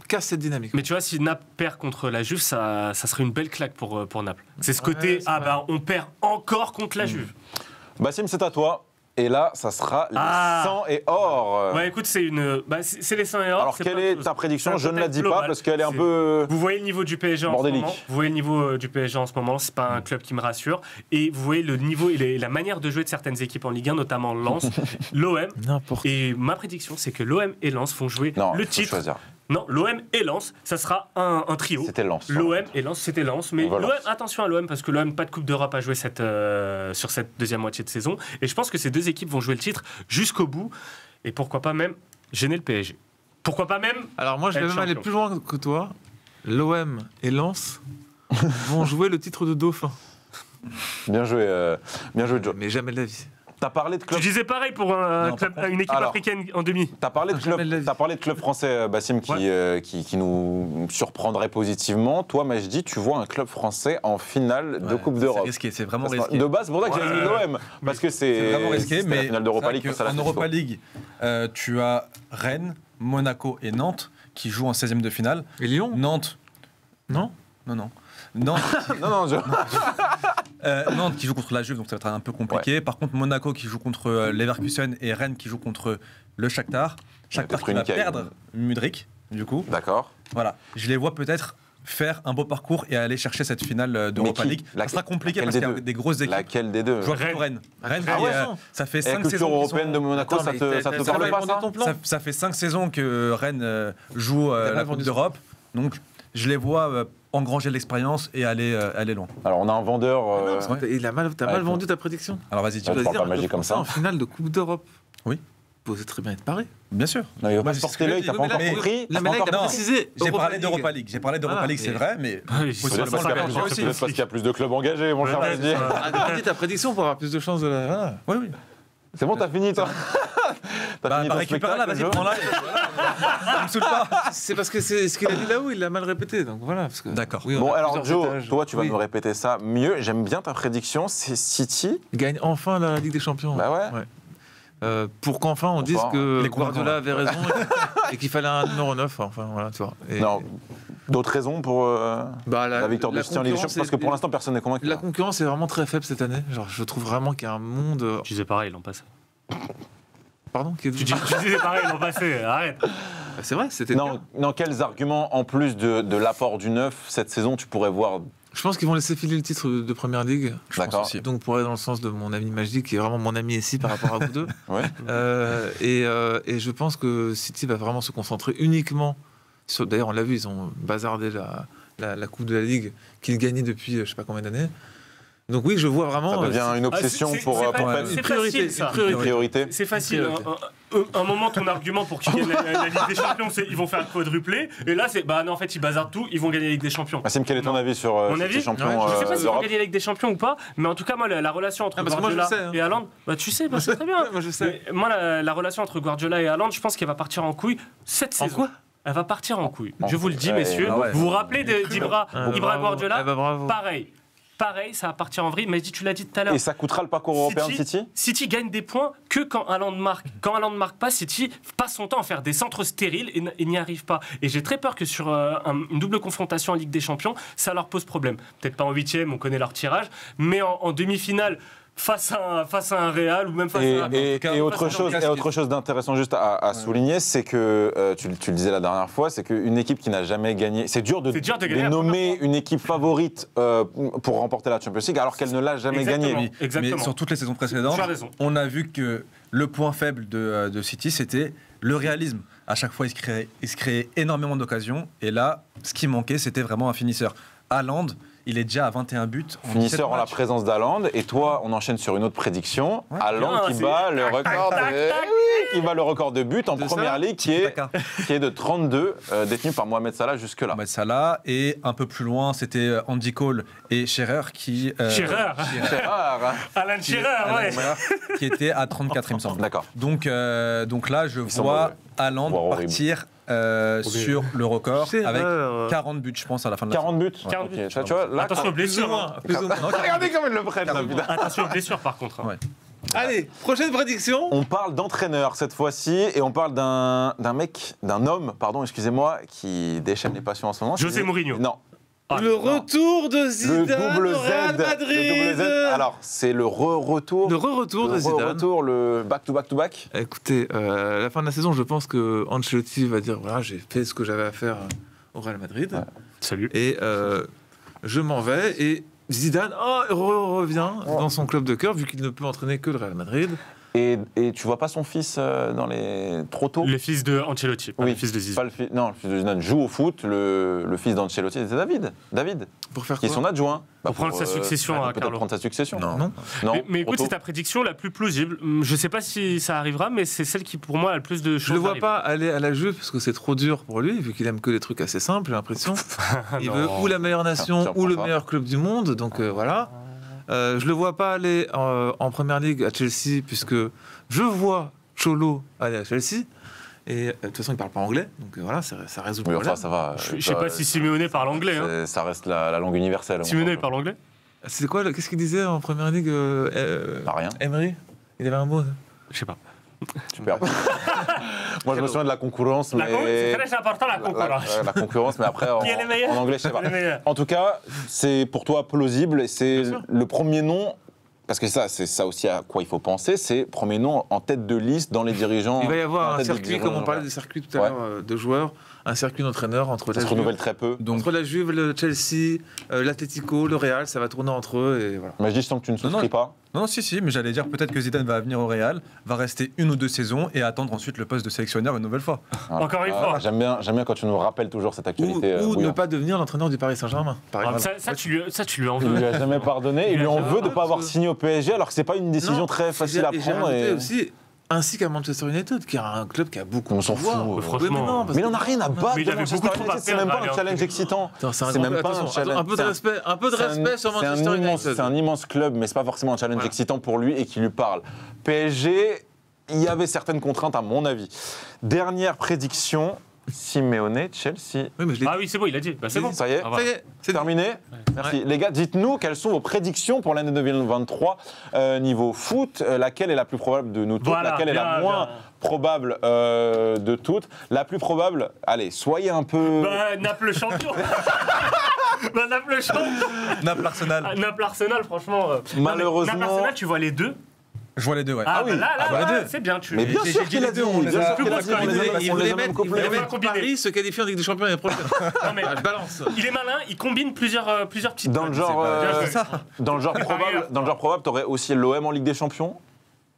S1: casse cette dynamique.
S3: Mais tu vois, si Naples perd contre la Juve, ça serait une belle claque pour Naples. C'est ce côté, on perd encore contre la Juve.
S4: Bassim, c'est à toi. Et là, ça sera les 100 et or.
S3: Bah écoute, c'est les 100 et or.
S4: Alors, quelle est ta prédiction? Je ne la dis pas parce qu'elle est un peu...
S3: Vous voyez le niveau du PSG en ce
S4: bordélique.
S3: moment. Vous voyez le niveau du PSG en ce moment. C'est pas un club qui me rassure. Et vous voyez le niveau et la manière de jouer de certaines équipes en Ligue 1, notamment Lens, l'OM. Et ma prédiction, c'est que l'OM et Lens vont jouer le titre.
S4: Choisir.
S3: Non, l'OM et Lens, ça sera un trio.
S4: C'était Lens.
S3: L'OM et Lens, c'était Lens. Mais l'OM, attention à l'OM, parce que l'OM, pas de Coupe d'Europe à jouer sur cette deuxième moitié de saison. Et je pense que ces deux équipes vont jouer le titre jusqu'au bout. Et pourquoi pas même gêner le PSG. Pourquoi pas même...
S1: Alors moi, je vais même aller plus loin que toi. L'OM et Lens vont jouer le titre de dauphin.
S4: Bien joué, Joe.
S1: Mais jamais de la vie.
S4: T'as parlé de club.
S3: Tu disais pareil pour une équipe africaine en demi.
S4: T'as parlé de club français, Bassim, qui nous surprendrait positivement. Toi, Majdi, tu vois un club français en finale de Coupe d'Europe.
S6: C'est risqué, c'est vraiment risqué.
S4: De base, c'est pour ça que j'ai mis l'OM. Parce que c'est
S6: vraiment risqué, mais
S4: la finale d'Europa League.
S6: En Europa League, tu as Rennes, Monaco et Nantes qui jouent en 16e de finale.
S1: Et Lyon?
S6: Nantes.
S1: Non.
S6: Nantes,
S4: non,
S6: Nantes qui joue contre la Juve, donc ça va être un peu compliqué. Ouais. Par contre, Monaco qui joue contre Leverkusen et Rennes qui joue contre le Shakhtar. Shakhtar qui va perdre Mudryk, du coup.
S4: D'accord.
S6: Voilà. Je les vois peut-être faire un beau parcours et aller chercher cette finale d'Europa League. Ça sera compliqué parce qu'il y a des grosses équipes.
S4: Laquelle des deux?
S6: Je vois Rennes. Rennes, ça fait 5
S4: saisons. La européenne de Monaco, ça te parle pas, ça?
S6: Ça fait 5 saisons que Rennes joue la Coupe d'Europe. Donc, je les vois engranger de l'expérience et aller loin.
S4: Alors, on a un vendeur...
S1: T'as mal vendu ta prédiction.
S6: Alors, vas-y, tu
S4: vas dire magie comme ça.
S1: En finale de Coupe d'Europe.
S6: Oui.
S1: Vous pouvez très bien être paré.
S6: Bien sûr.
S4: Non, il va pas se porter l'œil, t'as pas encore compris.
S1: Le mec a précisé.
S6: J'ai parlé d'Europa League. C'est vrai, mais...
S4: Peut-être parce qu'il y a plus de clubs engagés, mon cher Majdi.
S1: Dis ta prédiction pour avoir plus de chances de la...
S6: Oui.
S4: C'est bon, t'as fini, toi?
S6: Récupère-la, vas-y, prends-la. Ça me saoule pas.
S1: C'est parce que c'est ce qu'il a dit là-haut, il l'a mal répété. Donc voilà.
S6: D'accord.
S4: Bon, alors Joe, toi, tu vas nous répéter ça mieux. J'aime bien ta prédiction. C'est City
S1: gagne enfin la Ligue des Champions.
S4: Bah ouais.
S1: Pour qu'enfin on dise que Guardiola avait raison et qu'il fallait un numéro 9. Enfin, voilà, tu vois.
S4: Non. D'autres raisons pour la victoire de City en Ligue des Champions? Parce que pour l'instant, personne n'est convaincu.
S1: La concurrence est vraiment très faible cette année. Genre, je trouve vraiment qu'il y a un monde.
S3: Tu disais pareil l'an passé.
S1: Pardon?
S3: Tu disais pareil l'an passé, arrête.
S1: C'est vrai, c'était.
S4: Non, quels arguments, en plus de l'apport du neuf, cette saison, tu pourrais voir?
S1: Je pense qu'ils vont laisser filer le titre de Première Ligue.
S4: D'accord.
S1: Donc, pour aller dans le sens de mon ami Majdi, qui est vraiment mon ami ici par rapport à vous deux.
S4: Ouais.
S1: Et je pense que City va vraiment se concentrer uniquement sur. D'ailleurs, on l'a vu, ils ont bazardé la Coupe de la Ligue qu'ils gagnaient depuis je sais pas combien d'années. Donc oui, je vois vraiment...
S4: Ça devient une obsession pour
S3: une priorité.
S4: Une priorité.
S3: C'est facile. Un moment, ton argument pour qu'ils gagnent la Ligue des Champions, c'est ils vont faire le quadruplé. Et là, c'est non, en fait, ils bazardent tout, ils vont gagner la Ligue des Champions.
S4: Massim, quel est ton avis sur les champions?
S3: Je sais pas s'ils vont gagner la Ligue des Champions ou pas, mais en tout cas, moi, la relation entre Guardiola et Haaland, tu sais, c'est très bien.
S1: Moi, je sais.
S3: Moi, la relation entre Guardiola et Haaland, je pense qu'elle va partir en couille cette saison. En quoi? Elle va partir en couille. Je vous le dis, messieurs. Vous vous rappelez d'Ibra Guardiola? Pareil, ça va partir en vrille. Mais tu l'as dit tout à l'heure.
S4: Et ça coûtera le parcours européen de City?
S3: City gagne des points que quand Haaland marque. Quand Haaland ne marque pas, City passe son temps à faire des centres stériles et n'y arrive pas. Et j'ai très peur que sur une double confrontation en Ligue des Champions, ça leur pose problème. Peut-être pas en 8e, on connaît leur tirage, mais en demi-finale, face à un Real ou même face à...
S4: Et autre chose d'intéressant juste à souligner, c'est que, tu le disais la dernière fois, c'est qu'une équipe qui n'a jamais gagné... C'est dur de nommer une équipe favorite pour remporter la Champions League alors qu'elle ne l'a jamais gagnée.
S6: Mais sur toutes les saisons précédentes, on a vu que le point faible de City, c'était le réalisme. À chaque fois, il se créait énormément d'occasions. Et là, ce qui manquait, c'était vraiment un finisseur. Haaland, il est déjà à 21 buts. En 17
S4: Finisseur en la
S6: matchs.
S4: présence d'Haaland. Et toi, on enchaîne sur une autre prédiction.
S6: Ouais.
S4: Haaland qui bat le record qui bat le record de buts en
S1: De
S4: Première
S1: Salah
S4: Ligue qui est de 32, détenu par Mohamed Salah jusque-là.
S6: Mohamed Salah. Et un peu plus loin, c'était Andy Cole et Shearer qui.
S3: Shearer.
S4: C'est rare, hein.
S3: Alan Shearer,
S6: Alan
S3: ouais.
S6: Shearer, qui était à 34, il me semble.
S4: D'accord.
S6: Donc là, je
S4: sont
S6: vois
S4: mauvais.
S6: Haaland
S4: Voire horrible.
S6: partir sur le record
S1: Shearer.
S6: avec 40 buts, je pense, à la fin de la
S4: 40 buts
S3: 40
S4: Ok,
S3: buts.
S4: tu vois, là,
S3: Attention aux
S1: Plus ou
S3: blessures.
S1: moins. Plus ou moins.
S4: regardez comme il le prête, là, putain.
S3: Attention aux blessures, par contre.
S6: Ouais.
S1: Allez, prochaine prédiction.
S4: On parle d'entraîneur cette fois-ci et on parle d'un homme, excusez-moi, qui déchaîne les passions en ce moment.
S3: José Mourinho.
S4: Non.
S3: Ah,
S1: Le
S3: non.
S1: retour de
S4: Le
S1: Zidane
S4: double
S1: au Real
S4: Z.
S1: Madrid.
S4: Le double Z. Alors, c'est le re-retour.
S1: Le re-retour de Zidane.
S4: Retour, le back-to-back-to-back.
S1: Écoutez, à la fin de la saison, je pense que Ancelotti va dire voilà, j'ai fait ce que j'avais à faire au Real Madrid.
S4: Ouais.
S3: Salut.
S1: Et je m'en vais. Et Zidane revient dans son club de cœur, vu qu'il ne peut entraîner que le Real Madrid.
S4: Et tu vois pas son fils dans les trop tôt
S3: Le fils de Ancelotti, pas le fils de
S4: pas
S3: Zizou.
S4: non, le fils de Zidane joue au foot. Le fils d'Ancelotti, c'était David,
S1: Pour faire
S4: qui est
S1: quoi
S4: son adjoint.
S3: Pour prendre sa succession à
S4: peut-être
S3: Carlo.
S4: prendre sa succession.
S6: Non.
S1: Non.
S4: Non,
S3: Mais écoute,
S4: trop
S3: c'est
S4: tôt.
S3: ta prédiction la plus plausible. Je sais pas si ça arrivera, mais c'est celle qui, pour moi, a le plus de chances.
S1: Je le vois
S3: d'arriver.
S1: pas aller à la Juve parce que c'est trop dur pour lui, vu qu'il aime que les trucs assez simples, j'ai l'impression. Il
S3: Non.
S1: veut ou la meilleure nation
S4: Ça
S1: ou le
S4: reprend pas.
S1: meilleur club du monde, donc voilà. Je le vois pas aller en Première Ligue à Chelsea, puisque je vois Cholo aller à Chelsea. Et de toute façon, il parle pas anglais, donc voilà, ça résout le
S4: Oui,
S1: problème.
S4: enfin, ça va.
S3: Je sais pas si Simeone parle anglais. Hein.
S4: Ça reste la langue universelle.
S3: Simeone, il parle anglais.
S1: C'est quoi, qu'est-ce qu'il disait en Première Ligue
S4: Pas rien.
S1: Emery, il avait un mot.
S3: Je sais pas.
S4: Super. Moi, je me souviens de la concurrence,
S3: C'est
S4: mais.
S3: très important la concurrence.
S4: La concurrence, mais après,
S3: Qui est le meilleur
S4: en anglais, je sais pas.
S3: Les meilleurs.
S4: En tout cas, c'est pour toi plausible. C'est
S1: Bien sûr.
S4: le premier nom. Parce que ça, c'est ça aussi à quoi il faut penser, c'est premier nom en tête de liste dans les dirigeants.
S1: Il va y
S4: en
S1: avoir un
S4: tête de
S1: circuit,
S4: dirigeants,
S1: comme on parlait
S4: ouais.
S1: des circuits tout à l'heure de joueurs, un circuit d'entraîneurs entre
S4: Ça
S1: la
S4: se
S1: Juve,
S4: renouvelle très peu.
S6: Donc,
S1: entre la Juve, le Chelsea, l'Atlético, le Real, ça va tourner entre eux et voilà.
S4: Mais je dis, je sens que tu ne souscris
S6: non.
S4: pas.
S6: non, si, mais j'allais dire peut-être que Zidane va venir au Real, va rester 1 ou 2 saisons et attendre ensuite le poste de sélectionneur une nouvelle fois.
S4: Voilà.
S3: Encore une fois.
S4: J'aime bien quand tu nous rappelles toujours cette
S1: Ou,
S4: actualité.
S1: ou ne
S4: bouillante.
S1: pas devenir l'entraîneur du Paris Saint-Germain, par
S3: Ah,
S1: exemple.
S3: ça, tu lui en
S4: Il lui
S3: veux.
S4: a jamais pardonné. Il lui en veut de ne pas avoir signé au PSG, alors que c'est pas une décision
S1: Non,
S4: très facile à
S1: et j'ai
S4: prendre.
S1: rajouté
S4: Et...
S1: aussi, ainsi qu'à Manchester United, qui est un club qui a beaucoup
S4: On s'en
S1: de pouvoir.
S4: fout.
S3: Mais franchement,
S1: Oui, mais non, parce
S4: Mais il
S1: que-
S4: n'en a rien à battre.
S3: Mais il
S4: de
S3: avait
S4: Manchester
S3: beaucoup trop à
S4: United, c'est même
S3: perdre,
S4: pas un
S3: allez,
S4: challenge
S3: en
S4: excitant.
S1: Attends, c'est
S4: C'est
S1: un
S4: même
S1: grand-
S4: pas un
S1: attention,
S4: challenge.
S1: un peu de
S4: C'est un-
S1: respect, sur
S4: C'est un
S1: Manchester
S4: immense-
S1: United.
S4: c'est un immense club, mais c'est pas forcément un challenge
S1: Voilà.
S4: excitant pour lui et qui lui parle. PSG, il y avait certaines contraintes à mon avis. Dernière prédiction, Simeone, Chelsea.
S1: Oui, mais je l'ai
S3: Ah oui, c'est bon, il a dit. Bah, c'est bon.
S4: Ça y est,
S3: Ah, voilà.
S1: Ça y est,
S4: c'est terminé. Merci. Les gars, dites-nous quelles sont vos prédictions pour l'année 2023 niveau foot. Laquelle est la plus probable de nous toutes,
S3: Voilà,
S4: laquelle est la
S3: bien,
S4: moins
S3: bien.
S4: probable de toutes. La plus probable, allez, soyez un peu...
S3: Bah, Naples le champion. Bah, Naples le champion.
S6: Naples Arsenal.
S3: Ah, Naples Arsenal, franchement.
S4: Malheureusement-
S3: Naples Arsenal, tu vois les deux.
S6: Je vois les deux, ouais.
S3: Ah,
S4: oui.
S3: bah là,
S6: Ah, bah, les deux.
S3: c'est bien. Tu
S4: Mais bien
S6: j'ai
S4: sûr
S6: dit
S4: qu'il
S6: les
S4: a
S6: deux,
S4: dit,
S6: on les
S4: bien
S6: a-
S4: sûr qu'il a
S3: plus
S4: dit, on les a-
S3: proches,
S4: on les a
S1: voulait
S4: même
S1: mettre,
S4: couplés.
S1: Paris se qualifier en Ligue des Champions l'année prochaine.
S3: Non, mais
S1: Ah, je balance.
S3: il est malin, il combine plusieurs petites.
S4: Dans le genre,
S3: Bien joué.
S4: dans le genre probable, t'aurais aussi l'OM en Ligue des Champions.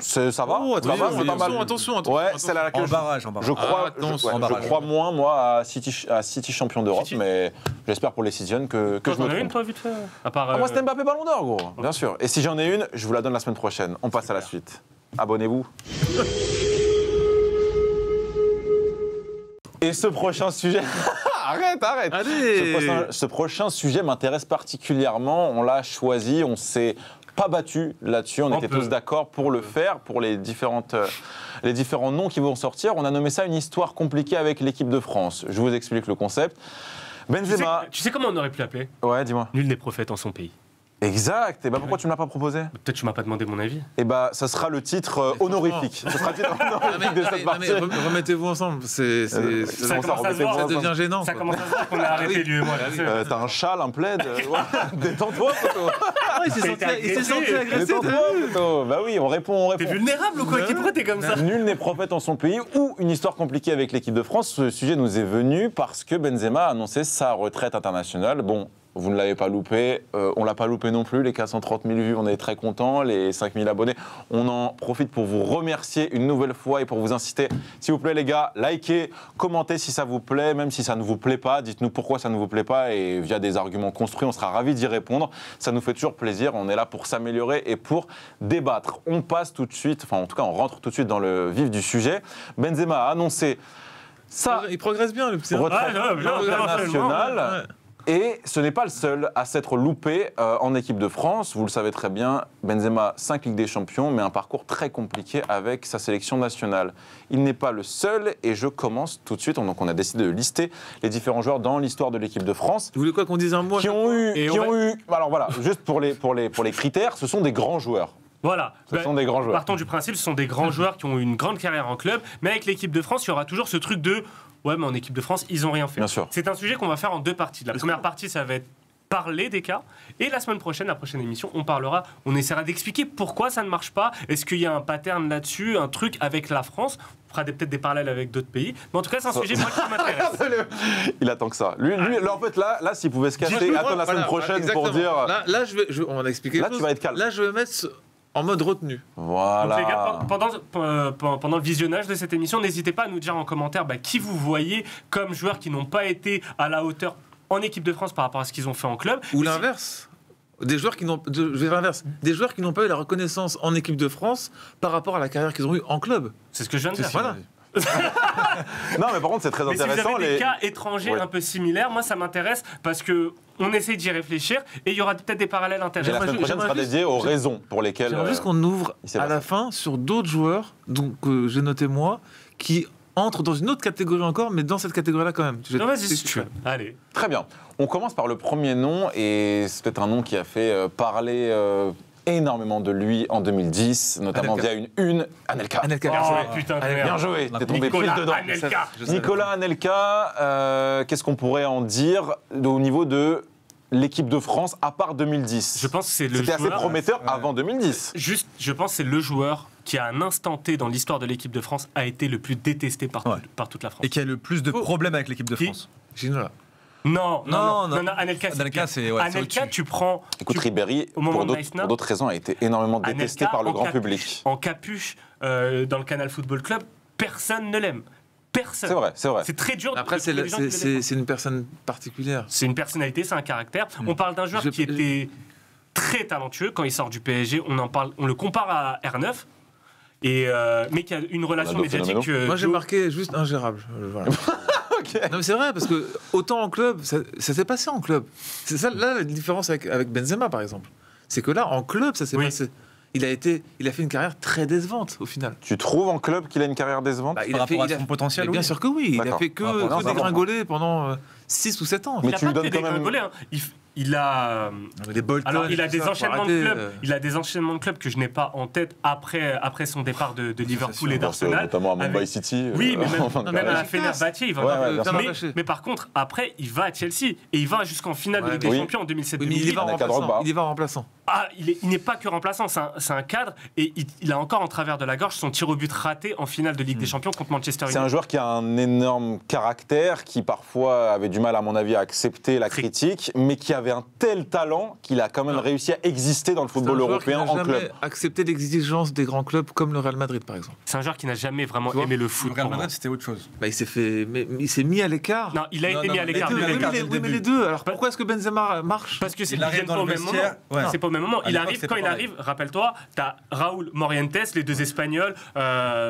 S4: Ça va,
S1: Oh,
S4: ça va,
S1: attention,
S4: c'est pas mal.
S1: attention.
S4: Ouais, c'est là laquelle
S6: En barrage, en barrage.
S4: je crois,
S1: attention.
S4: je
S6: En barrage.
S4: crois moins moi à City champion d'Europe,
S3: City.
S4: mais j'espère pour les Citizen que
S3: Toi,
S4: je me
S3: t'en as une,
S4: trompe.
S3: toi, vite fait À part.
S4: Ah, moi c'était Mbappé Ballon d'Or, gros, bien sûr. Et si j'en ai une, je vous la donne la semaine prochaine. On passe à la suite. Abonnez-vous. Et ce prochain sujet. Arrête.
S1: Allez.
S4: Ce prochain sujet m'intéresse particulièrement. On l'a choisi, on s'est pas battu là-dessus. On
S3: Un
S4: était
S3: peu.
S4: tous d'accord pour le faire, pour les différents noms qui vont sortir. On a nommé ça une histoire compliquée avec l'équipe de France. Je vous explique le concept. Benzema.
S3: Tu sais comment on aurait pu l'appeler
S4: Ouais, dis-moi.
S3: Nul n'est prophète en son pays.
S4: Exact. Et bah pourquoi tu me l'as pas proposé?
S3: Peut-être tu m'as pas demandé mon avis.
S4: Et bah ça sera le titre honorifique. Ce sera le titre honorifique de cette partie.
S1: Remettez-vous ensemble.
S3: Ça
S4: Bon,
S3: commence à se
S4: remettez-vous
S3: voir.
S1: Ça
S4: ensemble.
S1: devient gênant.
S3: Ça
S1: quoi.
S3: commence à se voir qu'on a arrêté lui et moi. là.
S4: T'as un châle, un plaid. Détends-toi, poteau.
S1: Ah, il s'est senti agressé.
S4: Détends-toi, poteau. Bah oui, on répond.
S3: T'es vulnérable ou quoi Pourquoi t'es comme ça
S4: Nul n'est prophète en son pays ou une histoire compliquée avec l'équipe de France. Ce sujet nous est venu parce que Benzema a annoncé sa retraite internationale. Bon, vous ne l'avez pas loupé. On l'a pas loupé non plus, les 430 000 vues, on est très contents. Les 5 000 abonnés, on en profite pour vous remercier une nouvelle fois et pour vous inciter, s'il vous plaît les gars, likez, commentez si ça vous plaît, même si ça ne vous plaît pas, dites-nous pourquoi ça ne vous plaît pas et via des arguments construits, on sera ravis d'y répondre. Ça nous fait toujours plaisir, on est là pour s'améliorer et pour débattre. On passe tout de suite, enfin en tout cas on rentre tout de suite dans le vif du sujet. Benzema a annoncé sa
S1: Il progresse bien, le petit.
S4: retraite
S3: bien,
S4: internationale. Et ce n'est pas le seul à s'être loupé en équipe de France. Vous le savez très bien, Benzema, 5 Ligues des Champions, mais un parcours très compliqué avec sa sélection nationale. Il n'est pas le seul et je commence tout de suite. Donc on a décidé de lister les différents joueurs dans l'histoire de l'équipe de France
S1: Vous voulez quoi qu'on dise un mot
S4: qui ont eu... Alors voilà, juste pour les critères, ce sont des grands joueurs.
S3: Voilà.
S4: Ce sont des grands joueurs.
S3: Partons du principe, ce sont des grands joueurs qui ont eu une grande carrière en club, mais avec l'équipe de France, il y aura toujours ce truc de ouais, mais en équipe de France, ils n'ont rien fait.
S4: Bien sûr.
S3: C'est un sujet qu'on va faire en 2 parties. La première partie, ça va être parler des cas, et la semaine prochaine, la prochaine émission, on essaiera d'expliquer pourquoi ça ne marche pas. Est-ce qu'il y a un pattern là-dessus, un truc avec la France? On fera peut-être des parallèles avec d'autres pays. Mais en tout cas, c'est un sujet moi, qui m'intéresse.
S4: Il attend que ça. Lui, là, en fait, là s'il pouvait se casser, attendre la semaine prochaine pour dire...
S1: Là, on va expliquer.
S4: Là, tu vas être calme.
S1: Là, je vais mettre en mode retenue.
S4: Voilà.
S3: Donc, les gars, pendant le visionnage de cette émission, n'hésitez pas à nous dire en commentaire qui vous voyez comme joueurs qui n'ont pas été à la hauteur en équipe de France par rapport à ce qu'ils ont fait en club.
S1: Ou l'inverse. Des joueurs qui n'ont pas eu la reconnaissance en équipe de France par rapport à la carrière qu'ils ont eue en club.
S3: C'est ce que je viens de dire.
S1: Voilà.
S4: Non, mais par contre, c'est très
S3: Mais si vous
S4: intéressant.
S3: avez des cas étrangers un peu similaires, moi ça m'intéresse parce que on essaie d'y réfléchir et il y aura peut-être des parallèles
S4: Et la
S3: intéressants.
S4: semaine prochaine sera dédiée aux raisons pour lesquelles...
S1: J'aimerais juste qu'on ouvre
S4: il s'est
S1: à
S4: passé.
S1: la fin sur d'autres joueurs, donc j'ai noté moi, qui entrent dans une autre catégorie encore, mais dans cette catégorie-là quand même.
S3: Non, vas-y, si tu veux. Allez.
S4: Très bien. On commence par le premier nom, et c'est peut-être un nom qui a fait parler énormément de lui en 2010, notamment
S1: Anelka.
S4: via une Anelka.
S1: Anelka,
S3: Oh
S1: bien joué.
S3: putain,
S1: Allez,
S4: Bien joué, t'es tombé pile
S3: Nicolas
S4: dedans.
S3: Anelka.
S1: Je savais.
S4: Nicolas Anelka, qu'est-ce qu'on pourrait en dire au niveau de l'équipe de France à part 2010?
S3: Je pense que c'est le
S4: C'était assez
S3: joueur.
S4: prometteur avant 2010.
S3: Juste, je pense que c'est le joueur qui, à un instant T dans l'histoire de l'équipe de France, a été le plus détesté par toute la France.
S6: Et qui a le plus de problèmes avec l'équipe de
S3: Qui
S6: France.
S1: Ginola.
S3: Non, Anelka, c'est
S6: Anelka,
S3: pire.
S6: c'est
S3: Anelka,
S6: au-dessus.
S3: tu prends.
S4: Écoute, Ribéry,
S3: au moment
S4: pour
S3: de Meissner,
S4: d'autres raisons, a été énormément détesté
S3: Anelka,
S4: par le
S3: en
S4: grand
S3: capuche,
S4: public.
S3: En capuche, dans le Canal Football Club, personne ne l'aime. Personne.
S4: C'est vrai, c'est vrai.
S3: C'est très dur
S1: Après,
S3: de trouver des gens qui le défendent.
S1: c'est une personne particulière.
S3: C'est une personnalité, c'est un caractère. On parle d'un joueur qui était très talentueux quand il sort du PSG. On le compare à R9. Mais qui a une relation
S4: Ronaldo
S3: médiatique.
S1: Moi, j'ai marqué juste ingérable. Voilà. Non, mais c'est vrai, parce que autant en club, ça s'est passé en club. C'est ça, là, la différence avec Benzema, par exemple. C'est que là, en club, ça s'est passé. Il a fait une carrière très décevante, au final.
S4: Tu trouves en club qu'il a une carrière décevante?
S1: Bah,
S6: Par rapport à son potentiel,
S1: Bien
S6: oui.
S1: sûr que oui. Il a
S4: D'accord.
S1: fait
S6: Par rapport à
S1: que
S6: ça,
S1: dégringoler pendant 6 ou 7 ans.
S4: Mais
S3: Il a
S4: tu lui
S3: pas
S4: donnes
S3: que
S4: quand même-
S3: dégringolé, hein. Il a.
S1: Les Bolton,
S3: Alors, il a
S1: tout
S3: des
S1: ça, faut
S3: enchaînements de
S1: arrêter,
S3: clubs. Il a des enchaînements de clubs que je n'ai pas en tête après son départ de Liverpool et d'Arsenal.
S4: Notamment à Mumbai
S3: Avec-
S4: City.
S3: Oui, mais
S4: en fin de
S3: même à
S4: carrière.
S3: la Fenerbahçe, il va.
S4: Ouais, bien sûr.
S3: Mais par contre, après, il va à Chelsea et il va jusqu'en finale de
S1: Ouais,
S3: Ligue des
S4: oui.
S3: Champions en 2007.
S1: Oui, mais il y va en
S4: Avec un
S1: remplaçant.
S4: Drogba.
S1: Il y va en remplaçant.
S3: Ah, il n'est pas que remplaçant, c'est un cadre et il a encore en travers de la gorge son tir au but raté en finale de Ligue des Champions contre Manchester
S4: C'est un
S3: United.
S4: joueur qui a un énorme caractère, qui parfois avait du mal, à mon avis, à accepter la critique, mais qui avait un tel talent qu'il a quand même réussi à exister dans le football
S1: C'est un joueur qui
S4: européen
S1: n'a
S4: en
S1: jamais
S4: club.
S1: accepté l'exigence des grands clubs comme le Real Madrid, par exemple.
S3: C'est un joueur qui n'a jamais vraiment
S1: Tu vois,
S3: aimé le
S6: Le
S3: foot.
S6: Real
S3: pour moi.
S6: Madrid, c'était autre chose.
S1: Bah, il s'est mis à l'écart.
S3: Non, il a été mis à
S6: non,
S3: l'écart.
S1: Les deux,
S6: à
S1: oui,
S6: l'écart
S1: mais
S6: dès le
S1: mais les
S6: début.
S1: deux. Alors pourquoi est-ce que Benzema marche?
S3: Parce que c'est
S6: Il arrive
S3: viennent
S6: dans
S3: pas au
S6: le
S3: même moment.
S6: vestiaire, ouais.
S3: C'est pas au même moment.
S6: À
S3: Il
S6: l'époque,
S3: arrive
S6: c'était
S3: quand il
S6: pareil.
S3: arrive. Rappelle-toi, t'as Raúl Morientes, les deux Espagnols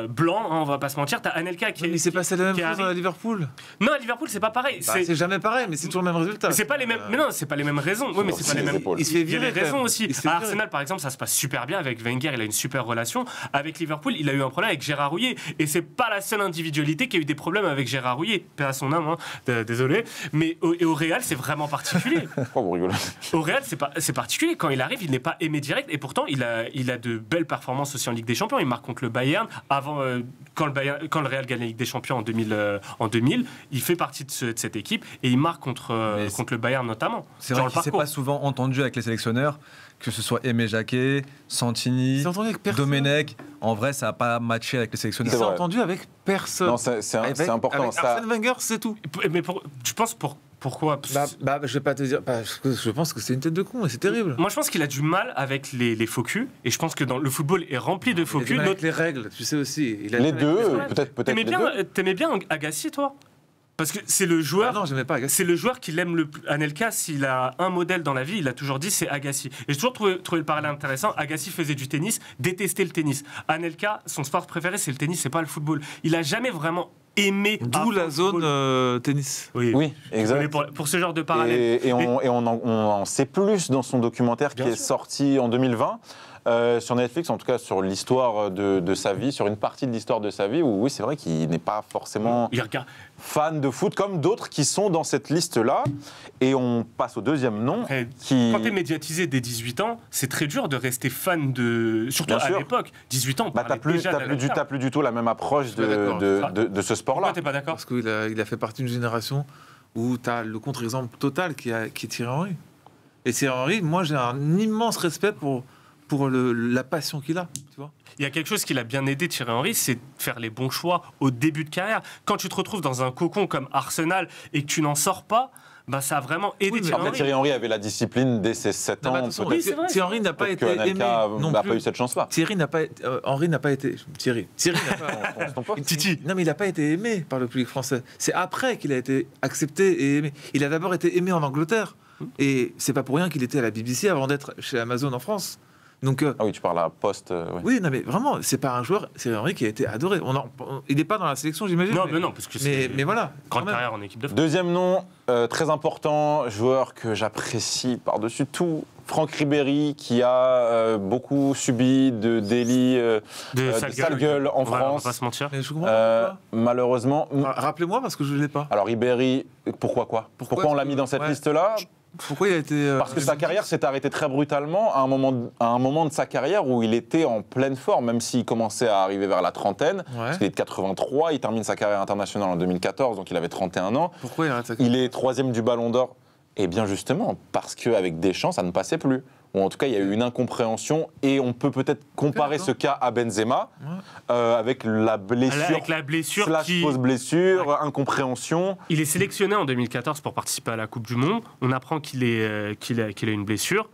S3: blancs. On va pas se mentir. T'as Anelka qui.
S1: Mais il s'est passé la même
S3: qui
S1: chose à
S3: arrive.
S1: Liverpool.
S3: Non, à Liverpool, c'est pas pareil.
S1: Bah, c'est jamais pareil, mais c'est toujours le même résultat.
S3: C'est pas les mêmes. Mais non, c'est pas les mêmes raisons. Oui, mais c'est pas
S4: C'est
S3: les
S4: les
S3: mêmes.
S4: épaules.
S1: Il se fait
S3: Il y a
S1: virer,
S3: des
S1: quand
S3: raisons
S1: même.
S3: aussi.
S1: Il se fait
S3: À
S1: virer.
S3: Arsenal, par exemple, ça se passe super bien avec Wenger. Il a une super relation. Avec Liverpool, il a eu un problème avec Gérard Rouillet. Et c'est pas la seule individualité qui a eu des problèmes avec Gérard Rouillet. Paix à son âme, hein. Désolé. Mais au Real, c'est vraiment particulier.
S4: Pourquoi vous rigolez?
S3: Au Real, c'est particulier. Quand il arrive, il n'est pas aimé direct. Et pourtant, il a de belles performances aussi en Ligue des Champions. Il marque contre le Bayern. Avant, quand le Real gagne la Ligue des Champions en 2000, il fait partie de cette équipe. Et il marque contre le Bayern notamment.
S6: C'est
S3: Dans
S6: vrai
S3: le
S6: qu'il ne s'est
S3: parcours.
S6: pas souvent entendu avec les sélectionneurs, que ce soit Aimé Jacquet, Santini,
S1: Il s'est entendu avec personne.
S6: Domenech. En vrai, ça n'a pas matché avec les
S1: Il
S6: sélectionneurs.
S1: s'est
S4: vrai.
S1: entendu avec personne.
S4: Non, c'est important.
S1: Avec
S4: Ça,
S1: Arsène Wenger, c'est tout.
S3: Mais je pense pour Pourquoi?
S1: Je vais pas te dire, parce que je pense que c'est une tête de con et c'est terrible.
S3: Moi, je pense qu'il a du mal avec les faux culs, et je pense que le football est rempli de faux
S1: Il a du
S3: culs.
S1: mal avec les règles, tu sais aussi.
S4: Les deux, peut-être les deux.
S3: T'aimais bien Agassi, toi? Parce que c'est le joueur.
S1: Ah non, j'aimais pas Agassi.
S3: C'est le joueur qu'il aime le plus. Anelka, s'il a un modèle dans la vie, il a toujours dit c'est Agassi. Et j'ai toujours trouvé le parallèle intéressant. Agassi faisait du tennis, détestait le tennis. Anelka, son sport préféré, c'est le tennis, c'est pas le football. Il a jamais vraiment aimé.
S1: D'où la zone tennis.
S4: Oui, exact.
S3: Pour ce genre de parallèle.
S4: Et on en sait plus dans son documentaire qui est sorti en 2020. Sur Netflix, en tout cas sur l'histoire de sa vie, sur une partie de l'histoire de sa vie, où oui, c'est vrai qu'il n'est pas forcément fan de foot, comme d'autres qui sont dans cette liste-là. Et on passe au deuxième nom.
S3: Quand tu es médiatisé dès 18 ans, c'est très dur de rester fan de... Surtout à l'époque, 18 ans,
S4: t'as plus du tout la même approche de ce sport-là.
S3: Pourquoi t'es pas d'accord?
S1: Parce qu'il a fait partie d'une génération où tu as le contre-exemple total qui est Thierry Henry. Et Thierry Henry, moi j'ai un immense respect pour la passion qu'il a, tu vois.
S3: Il y a quelque chose qui l'a bien aidé, Thierry Henry, c'est de faire les bons choix au début de carrière. Quand tu te retrouves dans un cocon comme Arsenal et que tu n'en sors pas, ça a vraiment aidé Thierry Henry.
S4: Thierry Henry avait la discipline dès ses 7 ans.
S1: Thierry Henry n'a pas été aimé non plus.
S4: n'a pas eu cette chance-là.
S1: Henry n'a pas été... Thierry n'a pas...
S3: Titi.
S1: Non, mais il n'a pas été aimé par le public français. C'est après qu'il a été accepté et aimé. Il a d'abord été aimé en Angleterre. Et c'est pas pour rien qu'il était à la BBC avant d'être chez Amazon en France. Donc,
S4: ah oui, tu parles à poste.
S1: Oui, non, mais vraiment, c'est pas un joueur, c'est Henry qui a été adoré. Il n'est pas dans la sélection, j'imagine.
S3: Non, mais non, parce que c'est.
S1: Mais voilà.
S3: Grande carrière en équipe de France.
S4: Deuxième nom, très important, joueur que j'apprécie par-dessus tout, Franck Ribéry, qui a beaucoup subi de délits de sale gueule en France. On va
S3: pas se mentir.
S1: Mais je comprends
S4: malheureusement.
S1: Rappelez-moi, parce que je ne l'ai pas.
S4: Alors, Ribéry, pourquoi on l'a mis dans cette liste-là?
S1: Pourquoi il a été...
S4: Parce que sa carrière s'est arrêtée très brutalement à un moment de sa carrière où il était en pleine forme, même s'il commençait à arriver vers la trentaine. Parce qu'il est de 83, il termine sa carrière internationale en 2014, donc il avait 31 ans.
S1: Pourquoi il arrête sa carrière?
S4: Il est 3e du Ballon d'Or. Et bien justement, parce qu'avec Deschamps, ça ne passait plus. Ou en tout cas, il y a eu une incompréhension. Et on peut peut-être comparer ce cas à Benzema, avec la blessure, fausse blessure, incompréhension.
S3: Il est sélectionné en 2014 pour participer à la Coupe du Monde. On apprend qu'il a une blessure.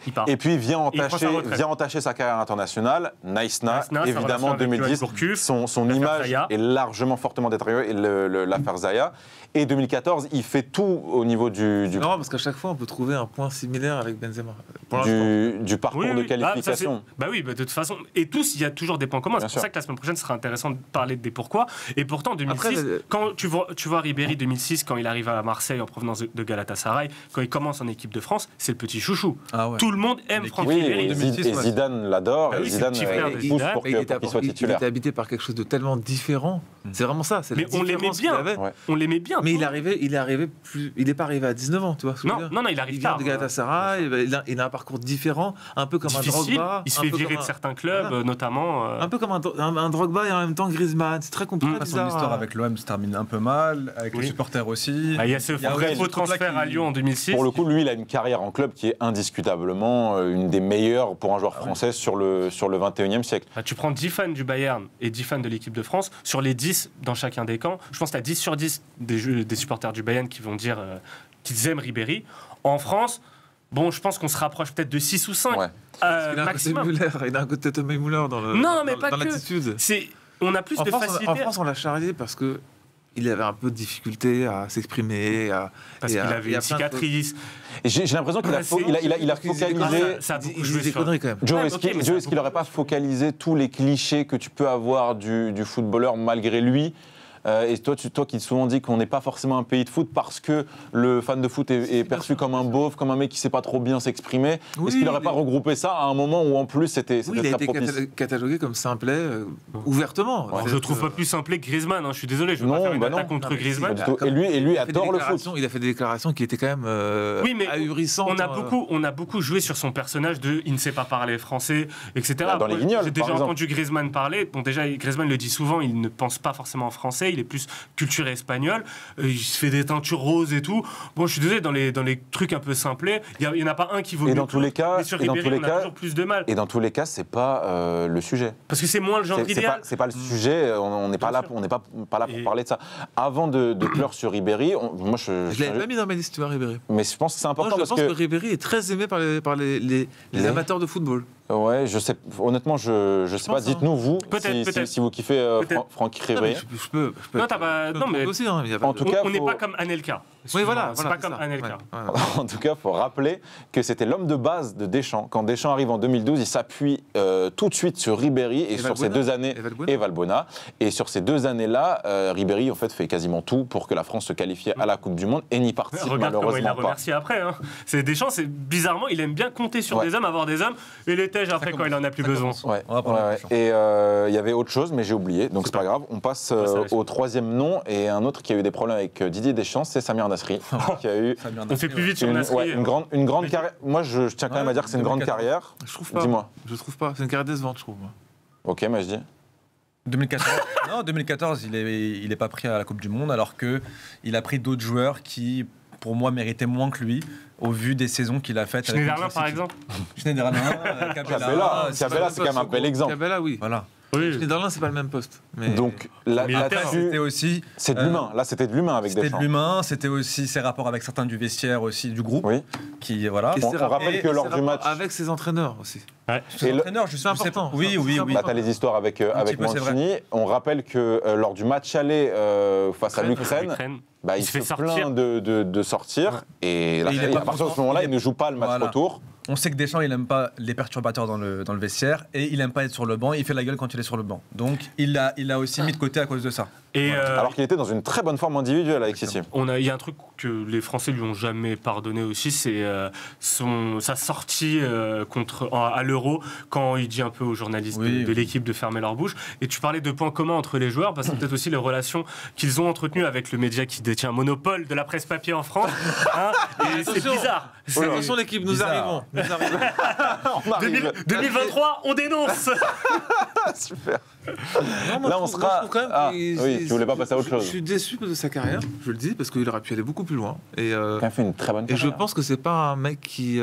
S3: Il part.
S4: Et puis vient entacher sa carrière internationale. Naïsna, évidemment, 2010. Son image est largement fortement détériorée, l'affaire Zaya. Et 2014, il fait tout au niveau du...
S1: Non, parce qu'à chaque fois, on peut trouver un point similaire avec Benzema.
S4: Du parcours de qualification.
S3: De toute façon. Et tous, il y a toujours des points communs. C'est pour ça que la semaine prochaine, ce sera intéressant de parler des pourquoi. Et pourtant, en 2006, quand tu vois Ribéry 2006, quand il arrive à Marseille en provenance de Galatasaray, quand il commence en équipe de France, c'est le petit chouchou. Tout le monde aime Franck Ribéry.
S4: Et Zidane l'adore. Zidane pousse pour qu'il soit titulaire.
S1: Il était habité par quelque chose de tellement différent. C'est vraiment ça.
S3: Mais on l'aimait bien. On l'aimait bien.
S1: Mais il n'est pas arrivé à 19 ans, tu vois.
S3: Non, il arrive tard.
S1: Il vient de Galatasaray, il a un parcours différent, un peu comme un Drogba.
S3: Il se fait virer de certains clubs, notamment.
S1: Un peu comme un Drogba et en même temps Griezmann. C'est très compliqué.
S6: Son histoire avec l'OM se termine un peu mal, avec les supporters aussi.
S3: Il y a ce faux transfert à Lyon en 2006.
S4: Pour le coup, lui, il a une carrière en club qui est indiscutablement une des meilleures pour un joueur français sur le 21e siècle.
S3: Tu prends 10 fans du Bayern et 10 fans de l'équipe de France. Sur les 10 dans chacun des camps, je pense que tu as 10 sur 10 des supporters du Bayern qui vont dire qu'ils aiment Ribéry. En France, je pense qu'on se rapproche peut-être de 6 ou 5 maximum.
S1: Il a un côté Thomas Müller dans l'attitude.
S3: On a plus de facilité.
S1: En France, on l'a charrié parce que il avait un peu de difficulté à s'exprimer.
S3: Parce qu'il avait une cicatrice.
S4: J'ai l'impression qu'il a focalisé...
S3: Ça a beaucoup
S1: joué des conneries quand même.
S4: Joe, est-ce qu'il n'aurait pas focalisé tous les clichés que tu peux avoir du footballeur malgré lui? Et toi qui souvent dis qu'on n'est pas forcément un pays de foot parce que le fan de foot est perçu comme un beauf, comme un mec qui ne sait pas trop bien s'exprimer. Est-ce qu'il n'aurait pas regroupé ça à un moment où en plus c'était
S1: il a été catalogué comme simplet ouvertement.
S3: Je ne trouve pas plus simplet que Griezmann. Je suis désolé, je ne veux pas faire une attaque contre Griezmann.
S4: Et lui adore le foot.
S1: Il a fait des déclarations qui étaient quand même ahurissantes.
S3: On a beaucoup joué sur son personnage de il ne sait pas parler français, etc.
S4: Dans les Guignols,
S3: j'ai déjà entendu Griezmann parler. Déjà, Griezmann le dit souvent, il ne pense pas forcément en français. il est plus culture espagnole, il se fait des teintures roses et tout. Bon, je suis désolé, dans les trucs un peu simplés, il y en a pas un qui vaut mieux.
S4: Et dans tous les cas,
S3: mais sur Ribéry, on a toujours plus de mal.
S4: Et dans tous les cas, c'est pas le sujet.
S3: Parce que c'est moins le genre idéal.
S4: C'est pas le sujet. On n'est pas là, on n'est pas là pour parler de ça. Avant de clore sur Ribéry, moi
S1: je l'avais pas mis dans ma liste, tu vois, Ribéry.
S4: Mais je pense que c'est important
S1: je pense que Ribéry est très aimé par les amateurs de football.
S4: Ouais, je sais. Honnêtement, je sais pas. Dites-nous vous, si vous kiffez Franck Ribéry.
S1: Je peux.
S3: Non, non, mais
S1: aussi.
S4: En tout cas,
S3: on n'est pas comme Anelka.
S1: Oui, voilà.
S3: C'est pas comme Anelka.
S4: En tout cas, il faut rappeler que c'était l'homme de base de Deschamps. Quand Deschamps arrive en 2012, il s'appuie tout de suite sur Ribéry et sur ces 2 années et Valbuena. Et sur ces 2 années-là, Ribéry en fait fait quasiment tout pour que la France se qualifie à la Coupe du Monde et n'y participe malheureusement
S3: il a
S4: pas.
S3: remercié après. Hein. C'est Deschamps, bizarrement, il aime bien compter sur des hommes, avoir des hommes, et les tèges après quand il en a plus besoin.
S4: Ouais. Et il y avait autre chose, mais j'ai oublié, donc c'est pas grave. On passe au 3e nom et un autre qui a eu des problèmes avec Didier Deschamps, c'est Samir Nasri, qui a eu
S3: on fait plus vite sur Nasri.
S4: une grande carrière. Moi, je tiens quand même à dire que c'est une grande carrière.
S1: Je trouve pas.
S4: Dis-moi.
S1: Je trouve pas. C'est une carrière décevante, je trouve.
S4: Ok, mais je dis.
S6: 2014, il est pas pris à la Coupe du Monde, alors que il a pris d'autres joueurs qui, pour moi, méritaient moins que lui, au vu des saisons qu'il a faites.
S3: Schneiderlin, par exemple.
S6: Schneiderlin,
S4: Capella, c'est quand même un bel exemple.
S1: Capella, oui.
S6: Voilà.
S1: Oui. Schneiderlin, c'est pas le même poste. Mais...
S4: Donc là-dessus,
S6: aussi.
S4: C'est de l'humain. Là, c'était de l'humain avec Deschamps.
S6: C'était de l'humain. C'était aussi ses rapports avec certains du vestiaire aussi du groupe.
S4: Oui.
S6: Qui voilà.
S1: Et
S4: on rappelle que lors du match,
S1: avec ses entraîneurs aussi.
S3: Ouais.
S6: Ses entraîneurs,
S1: c'est important.
S6: Oui.
S4: Là, t'as les histoires avec Mancini. On rappelle que lors du match aller face à l'Ukraine, il se plaint de sortir. Et à partir de ce moment-là, il ne joue pas le match retour.
S6: On sait que Deschamps, il n'aime pas les perturbateurs dans le vestiaire et il n'aime pas être sur le banc. Il fait la gueule quand il est sur le banc. Donc, il l'a aussi mis de côté à cause de ça.
S3: Et
S4: alors qu'il était dans une très bonne forme individuelle avec City.
S3: Il y a un truc que les Français lui ont jamais pardonné aussi, c'est sa sortie à l'Euro quand il dit un peu aux journalistes de l'équipe de fermer leur bouche. Et tu parlais de points communs entre les joueurs, c'est peut-être aussi les relations qu'ils ont entretenues avec le média qui détient un monopole de la presse papier en France. Hein, et c'est bizarre.
S1: Attention l'équipe, nous arrivons.
S3: 2023, on dénonce.
S4: Super.
S1: Non,
S4: là, on sera. Oui, tu voulais pas passer à autre chose.
S1: Je suis déçu de sa carrière, je le dis, parce qu'il aurait pu aller beaucoup plus loin. Et,
S4: il a fait une très bonne carrière.
S1: Et je pense que c'est pas un mec qui.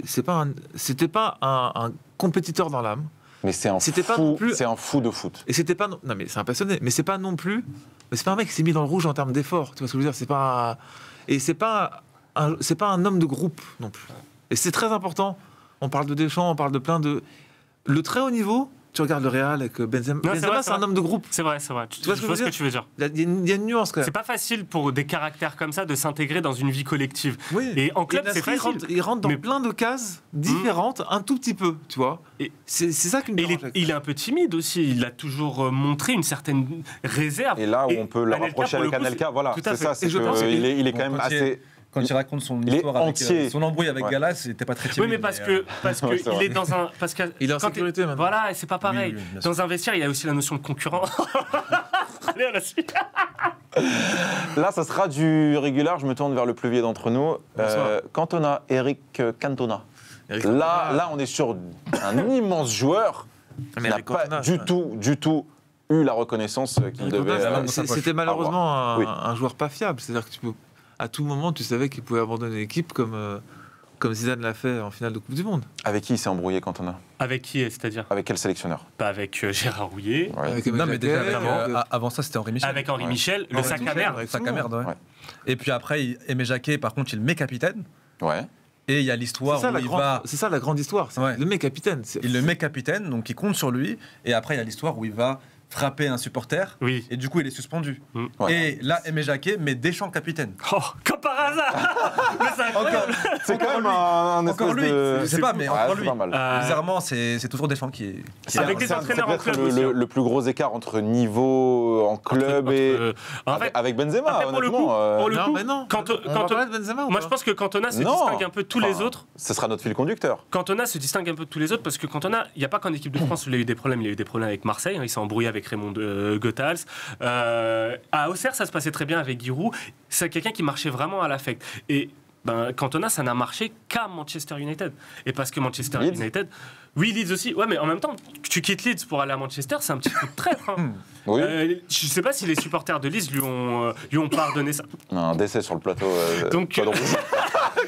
S1: C'était pas un compétiteur dans l'âme.
S4: Mais c'est un fou. C'est un fou de foot.
S1: Et c'était pas. Non, mais c'est un passionné. Mais c'est pas non plus. Mais c'est pas un mec qui s'est mis dans le rouge en termes d'effort. Tu vois ce que je veux dire? C'est pas. Et c'est pas un homme de groupe non plus. Et c'est très important. On parle de Deschamps, on parle de plein de. Le très haut niveau. Tu regardes le Real avec Benzema. Benzema, c'est un homme de groupe.
S3: C'est vrai.
S1: Tu vois ce que tu veux dire. Il y a une nuance quand même.
S3: C'est pas facile pour des caractères comme ça de s'intégrer dans une vie collective.
S1: Oui.
S3: Et en club, c'est facile.
S1: Il rentre dans plein de cases différentes, un tout petit peu, tu vois. Et c'est ça qui me dérange.
S3: Il est un peu timide aussi. Il a toujours montré une certaine réserve.
S4: Et là où on peut le rapprocher avec Anelka, voilà, c'est ça. Il est quand même assez.
S6: Quand il raconte son histoire avec son embrouille avec Gallas, c'était pas très timide.
S3: Oui, mais parce qu'il est dans un.
S1: Il est en sécurité maintenant.
S3: Voilà, et c'est pas pareil. Dans un vestiaire, il y a aussi la notion de concurrent. Allez, à la suite.
S4: Là, ça sera du régulier. Je me tourne vers le plus vieux d'entre nous. Cantona, Eric Cantona. Là, on est sur un immense joueur qui n'a pas du tout eu la reconnaissance qu'il devait.
S1: C'était malheureusement un joueur pas fiable. C'est-à-dire que à tout moment, tu savais qu'il pouvait abandonner l'équipe comme Zidane l'a fait en finale de Coupe du Monde.
S4: Avec qui il s'est embrouillé, Cantona?
S3: Avec qui, c'est-à-dire?
S4: Avec quel sélectionneur?
S3: Pas avec Gérard Rouillet.
S4: Ouais.
S1: Avec
S6: non, mais déjà, avant ça, c'était Henri Michel.
S3: Avec Henri Michel, le sac à merde.
S6: Sac à merde, ouais. Et puis après, Aimé Jacquet, par contre, il le met capitaine.
S4: Ouais.
S6: Et il y a l'histoire où il va...
S1: C'est ça la grande histoire. Il le met capitaine.
S6: Il le met capitaine, donc il compte sur lui. Et après, il y a l'histoire où il va frapper un supporter.
S3: Oui.
S6: Et du coup, il est suspendu.
S4: Ouais.
S6: Et là, Aimé Jacquet met Deschamps capitaine.
S3: Oh, comme par hasard. Mais c'est incroyable.
S4: C'est quand même un
S6: encore lui. Je sais pas, mais encore lui. Bizarrement, c'est toujours Deschamps qui est...
S3: Avec des entraîneurs en club aussi.
S4: Le plus gros écart entre niveau en club et... Avec Benzema, honnêtement.
S3: Pour le coup,
S1: non. On va parler de Benzema ou
S3: moi,
S1: pas?
S3: je pense que Cantona se distingue un peu de tous les autres.
S4: Ce sera notre fil conducteur.
S3: Cantona se distingue un peu de tous les autres parce que Cantona, il n'y a pas qu'en équipe de France où il a eu des problèmes. Il a eu des problèmes avec Marseille. Il s'est embrouillé avec Raymond Goethals. À Auxerre, ça se passait très bien avec Giroud. C'est quelqu'un qui marchait vraiment à l'affect. Et Cantona, ça n'a marché qu'à Manchester United. Et parce que Manchester
S4: Leeds.
S3: United... Oui, Leeds aussi. Ouais, mais en même temps, tu quittes Leeds pour aller à Manchester, c'est un petit coup de traître. Hein.
S4: Oui.
S3: Je sais pas si les supporters de Leeds lui ont pardonné ça.
S4: Un décès sur le plateau.
S3: Donc,
S4: Code rouge.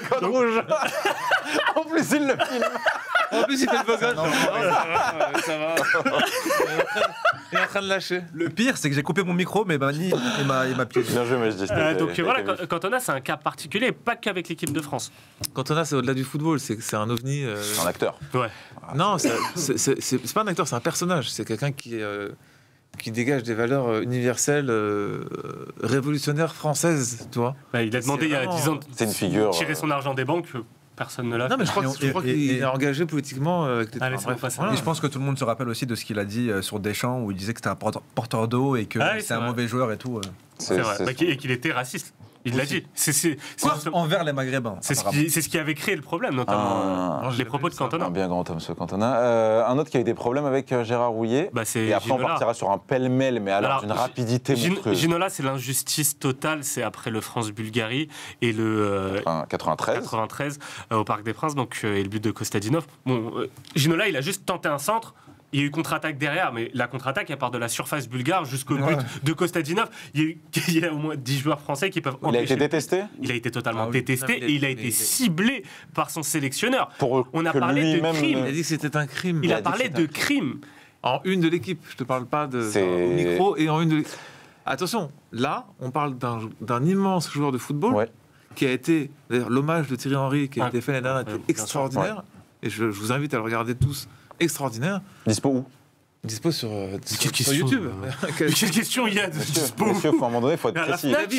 S4: Code rouge. En plus, il le filme.
S1: En plus, il fait le beau gosse.
S6: Non,
S1: Ça va. Il est en train de lâcher.
S6: Le pire, c'est que j'ai coupé mon micro, mais Mani, il m'a piégé.
S4: Bien joué, mais je dis.
S3: donc voilà, Cantona, c'est un cas particulier, pas qu'avec l'équipe de France.
S1: Cantona, c'est au-delà du football, c'est un ovni.
S4: C'est un acteur.
S3: Ouais.
S1: Non, c'est pas un acteur, c'est un personnage. C'est quelqu'un qui dégage des valeurs universelles, révolutionnaires françaises, tu vois.
S3: Bah, il a demandé il y a 10 ans
S4: C'est une figure.
S3: de tirer son argent des banques, personne ne l'a fait.
S1: Non, mais je crois qu'il est engagé politiquement avec les
S3: Allez, c'est pas ça.
S6: Et je pense que tout le monde se rappelle aussi de ce qu'il a dit sur Deschamps, où il disait que c'était un porteur d'eau et que
S3: Ah oui,
S6: c'est
S3: c'est
S6: un
S3: vrai.
S6: mauvais joueur et tout.
S3: C'est vrai. Bah, et qu'il était raciste. Il l'a dit. C'est
S6: Envers les Maghrébins.
S3: ce qui avait créé le problème,
S4: Ah,
S3: notamment les propos de Cantona.
S4: Un bien grand homme, ce Cantona. Un autre qui a eu des problèmes avec Gérard Rouillet.
S3: Bah, c'est
S4: Et après, on
S3: Ginola.
S4: partira sur un pêle-mêle, mais alors
S3: Alors,
S4: d'une rapidité monstrueuse.
S3: Ginola, c'est l'injustice totale. C'est après le France-Bulgarie et le
S4: 93.
S3: 93 au Parc des Princes, donc, et le but de Kostadinov. Bon, Ginola, il a juste tenté un centre. Il y a eu contre-attaque derrière, mais la contre-attaque, elle part de la surface bulgare jusqu'au but de Kostadinov. Il y a au moins 10 joueurs français qui peuvent
S4: Il a
S3: empêcher.
S4: été détesté
S3: Il a été totalement
S6: Ah oui.
S3: détesté
S1: Non,
S3: et il a été ciblé par son sélectionneur.
S4: pour
S3: On a
S4: que
S3: parlé de
S4: lui-même
S3: crime.
S1: Il a dit que c'était un crime.
S3: Il a
S4: dit
S3: parlé
S4: que c'était
S3: de crime.
S1: En une de l'équipe, je te parle pas de
S4: C'est-
S1: au micro et en une de l'équipe. Attention, là, on parle d'un immense joueur de football
S4: Ouais.
S1: qui a été, d'ailleurs, l'hommage de Thierry Henry qui a
S3: Ouais.
S1: été fait l'année dernière
S3: Ouais,
S1: était
S3: bien sûr.
S1: extraordinaire. Et je vous invite à le regarder tous. Extraordinaire.
S4: Dispo où
S1: Dispo sur
S3: quelle question,
S1: YouTube.
S3: Mais quelle question il y a de dispo
S4: Monsieur, faut à un moment donné, il faut être
S3: À la
S4: précis.
S3: Fnac,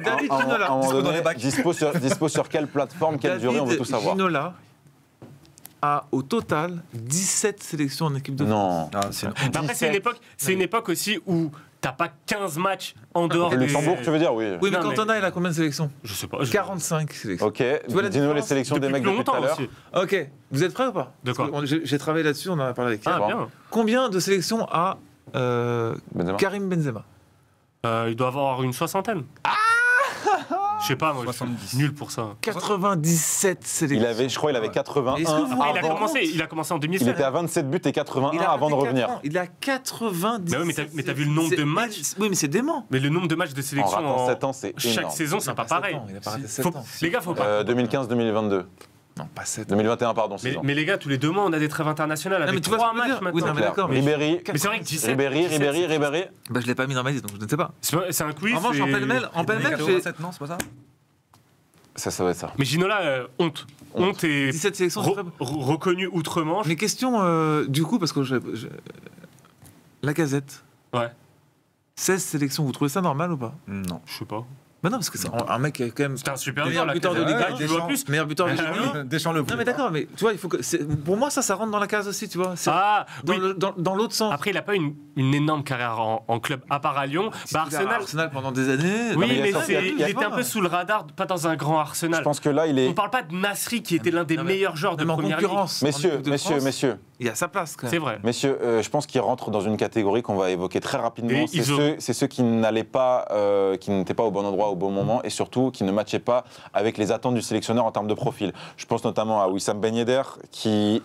S1: David Ginola.
S6: Dispo dans les bacs.
S4: Dispo sur quelle plateforme, quelle durée, on veut tout savoir.
S1: Ginola a au total 17 sélections en équipe de France.
S4: Non.
S6: Ah, c'est
S3: Mais après, c'est une époque aussi où t'as pas 15 matchs en dehors
S4: Et
S3: des...
S4: Luxembourg, tu veux dire, oui.
S1: Oui, mais
S3: Non, mais-
S1: Cantona, il a combien de sélections
S3: Je sais pas.
S1: 45 sélections.
S4: Ok,
S1: vois la
S4: dis-nous les
S1: différence
S4: sélections des
S3: Depuis
S4: mecs depuis tout à
S3: longtemps
S4: l'heure.
S3: aussi.
S1: Ok, vous êtes prêts ou pas
S3: De quoi?
S1: Parce que j'ai travaillé là-dessus, on en a parlé avec
S3: Ah,
S1: Pierre.
S3: bien.
S1: Combien de sélections a
S4: Benzema.
S1: Karim Benzema?
S3: Il doit avoir une soixantaine. Je sais pas, moi, je
S6: 70.
S3: suis nul pour ça.
S1: 97 sélections.
S4: Je crois qu'il avait 81
S1: Est-ce que vous-
S3: Ah, il a
S4: avant.
S3: commencé en
S4: Il
S3: 2016.
S4: était à 27 buts et 81
S1: Il a
S4: avant de
S1: raté
S4: revenir.
S1: 4 ans. Il a 90.
S3: Mais oui, mais t'as vu le nombre de matchs?
S1: Oui, mais c'est dément.
S3: Mais le nombre de matchs de
S4: En
S3: sélection
S4: ratant 7 ans, c'est
S3: chaque
S4: énorme.
S3: saison, c'est pas pareil.
S1: Il a pas raté 7
S3: Faut-
S1: ans.
S3: Les gars, faut pas.
S4: 2015-2022.
S1: Non, pas 7 ans.
S4: 2021, pardon, 6 ans.
S3: Mais les gars, tous les 2 mois, on a des trêves internationales
S1: Non, mais
S3: avec
S1: tu vois
S3: 3
S1: ce que je veux
S3: matchs
S1: dire. Oui,
S3: maintenant.
S1: non, mais d'accord, mais-
S4: Ribéry,
S3: Mais c'est vrai que 17,
S4: Ribéry.
S1: Bah, je l'ai pas mis dans ma liste, donc je ne sais pas.
S3: c'est un quiz.
S1: En revanche, en
S3: et-
S1: pêle-mêle, j'ai
S6: 87, non, c'est pas ça
S4: Ça doit être ça.
S3: Mais Ginola, honte. Honte et
S1: 17 sélections. c'est pas-
S3: reconnu outre-Manche.
S1: Mais question, du coup, parce que la Gazette,
S3: Ouais,
S1: 16 sélections, vous trouvez ça normal ou pas?
S6: Non.
S3: je sais pas.
S1: Bah non, parce que c'est un mec qui est quand même
S3: C'était un super
S1: meilleur
S3: joueur, la
S1: buteur de
S3: Casette.
S1: Ligue 1,
S3: Ouais, tu vois plus.
S1: meilleur buteur de Ligue
S3: Ah
S1: 1.
S6: Deschamps le
S1: Non mais d'accord, mais tu vois, il faut que pour moi ça rentre dans la case aussi, tu vois. C'est
S3: Ah,
S1: dans
S3: oui.
S1: dans l'autre sens.
S3: Après, il n'a pas une énorme carrière en club, à part à Lyon.
S1: Si
S3: Bah,
S1: tu regardes
S3: Arsenal,
S1: pendant des années.
S3: oui,
S4: mais il y a
S3: mais
S4: sorti-
S3: il était un peu sous le radar, pas dans un grand
S4: Je
S3: Arsenal.
S4: pense que là, il est.
S3: On parle pas de Nasri, qui était l'un des
S1: Non, mais-
S3: meilleurs joueurs de
S1: Même en
S3: première ligue.
S1: concurrence. en
S4: Messieurs,
S1: équipe de
S4: messieurs,
S1: France,
S4: messieurs.
S1: il y a sa place quand
S3: C'est
S1: même.
S3: vrai.
S4: Messieurs, je pense qu'il rentre dans une catégorie qu'on va évoquer très rapidement.
S3: Et
S4: C'est ceux qui n'allaient pas, qui n'étaient pas au bon endroit au bon moment et surtout qui ne matchaient pas avec les attentes du sélectionneur en termes de profil. Je pense notamment à Wissam Ben Yedder qui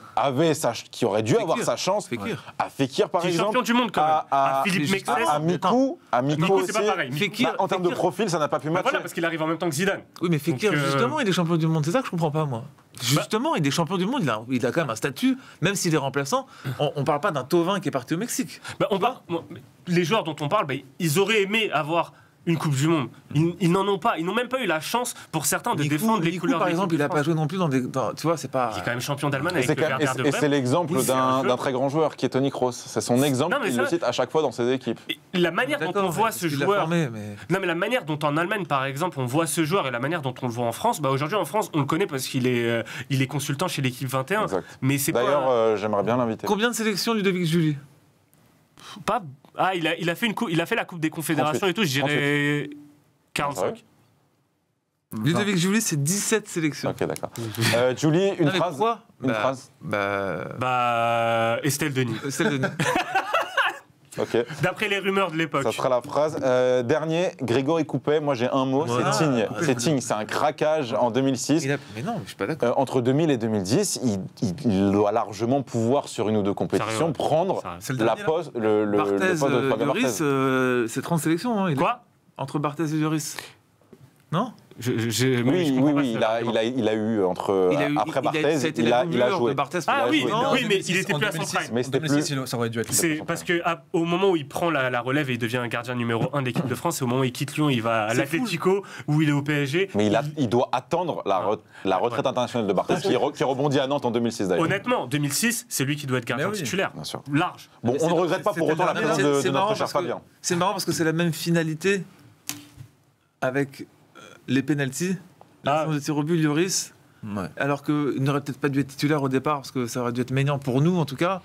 S4: aurait dû avoir sa chance,
S1: Fekir.
S4: à Fekir par
S3: Qui est
S4: exemple,
S3: champion du monde, quand même. À Philippe
S1: mais
S3: Mexès.
S4: à Mikou
S3: Mikou,
S4: aussi.
S3: c'est pas pareil.
S1: Fekir,
S4: Bah, en termes de
S1: Fekir.
S4: profil, ça n'a pas pu
S3: Bah
S4: matcher.
S3: voilà, parce qu'il arrive en même temps que Zidane.
S1: Oui, mais Fekir,
S3: Donc,
S1: justement, il est champion du monde. C'est ça que je comprends pas, moi. Justement, il est champion du monde. Il a quand même un statut, même s'il est remplaçant. On parle pas d'un Tovin qui est parti au Mexique.
S3: Bah, les joueurs dont on parle, bah, ils auraient aimé avoir une Coupe du Monde. Ils n'en ont pas. Ils n'ont même pas eu la chance, pour certains, de défendre les
S1: Mikou,
S3: couleurs
S1: par
S3: de
S1: exemple,
S3: l'équipe
S1: il a
S3: de
S1: pas
S3: France.
S1: joué non plus tu vois, c'est pas.
S3: Il est quand même champion d'Allemagne
S4: Et
S3: avec
S4: c'est
S3: le
S4: quand même-
S3: Werder de
S4: et c'est
S3: Brême.
S4: l'exemple
S3: Oui, c'est un jeu.
S4: d'un très grand joueur qui est Toni Kroos. C'est son exemple
S3: Non, mais
S4: qu'il
S3: ça-
S4: le cite à chaque fois dans ses équipes.
S3: Et la manière dont
S1: D'accord,
S3: on voit
S1: mais
S3: ce
S1: il l'a
S3: joueur.
S1: formé, mais-
S3: Non, mais la manière dont en Allemagne, par exemple, on voit ce joueur et la manière dont on le voit en France, bah aujourd'hui en France, on le connaît parce qu'il est consultant chez l'équipe 21.
S4: Exact.
S3: Mais c'est
S4: D'ailleurs, j'aimerais bien l'inviter.
S1: Combien de sélections Ludovic Julie?
S3: pas. Ah, il a fait la Coupe des Confédérations et tout, je dirais 45.
S1: Ludovic Julie, c'est 17 sélections.
S4: Ok, d'accord. Julie, une
S1: Non, mais
S4: phrase.
S1: pourquoi?
S4: Une phrase.
S3: Bah, Estelle Denis.
S1: Celle de
S4: Ok.
S3: D'après les rumeurs de l'époque.
S4: Ça sera la phrase. Dernier, Grégory Coupet. Moi, j'ai un mot,
S1: Voilà.
S4: c'est Tignes. C'est Tignes, c'est un craquage en 2006.
S1: Mais non, je suis pas d'accord.
S4: Entre 2000 et 2010, il doit largement pouvoir, sur une ou deux compétitions,
S3: Sérieux, ouais.
S4: prendre
S3: Ça-
S6: C'est le
S4: la
S6: dernier, là
S4: poste, le
S1: Barthez,
S4: poste de Fabien
S1: Lloris,
S4: Barthez.
S1: c'est 30 sélections. Hein,
S3: Quoi
S1: entre Barthez et Lloris. Non
S4: Oui, il a eu entre
S1: Il a eu-
S4: après
S1: ça a
S4: Barthez,
S1: été
S4: il a
S1: doublure
S4: joué.
S1: de Barthez.
S3: Ah oui,
S4: joué.
S3: non,
S6: En
S3: oui, mais
S6: 2006,
S3: il était
S6: en
S3: plus à son
S6: 2006,
S3: prime.
S4: Mais
S6: en
S4: c'était
S6: 2006, ça aurait dû être.
S3: C'est parce que au moment où il prend la relève et il devient un gardien numéro 1 de l'équipe de France, c'est au moment où il quitte Lyon, il va à
S1: C'est
S3: l'Atlético où il est au PSG.
S4: Mais il doit attendre la retraite internationale de Barthez, qui rebondit à Nantes en 2006 d'ailleurs.
S3: Honnêtement, 2006, c'est lui qui doit être gardien
S6: Mais oui.
S3: titilaire.
S4: Bien sûr.
S3: Large.
S4: Bon, on ne regrette pas pour
S6: c'était
S4: autant la
S6: le
S4: présence
S6: dernier.
S4: de
S1: C'est marrant
S4: notre cher
S1: parce que-
S4: Fabien.
S1: C'est marrant parce que c'est la même finalité avec les pénaltys.
S3: Ah.
S1: De tir au but, Lloris,
S6: Ouais.
S1: alors qu'il n'aurait peut-être pas dû être titulaire au départ parce que ça aurait dû être Maignan pour nous en tout cas,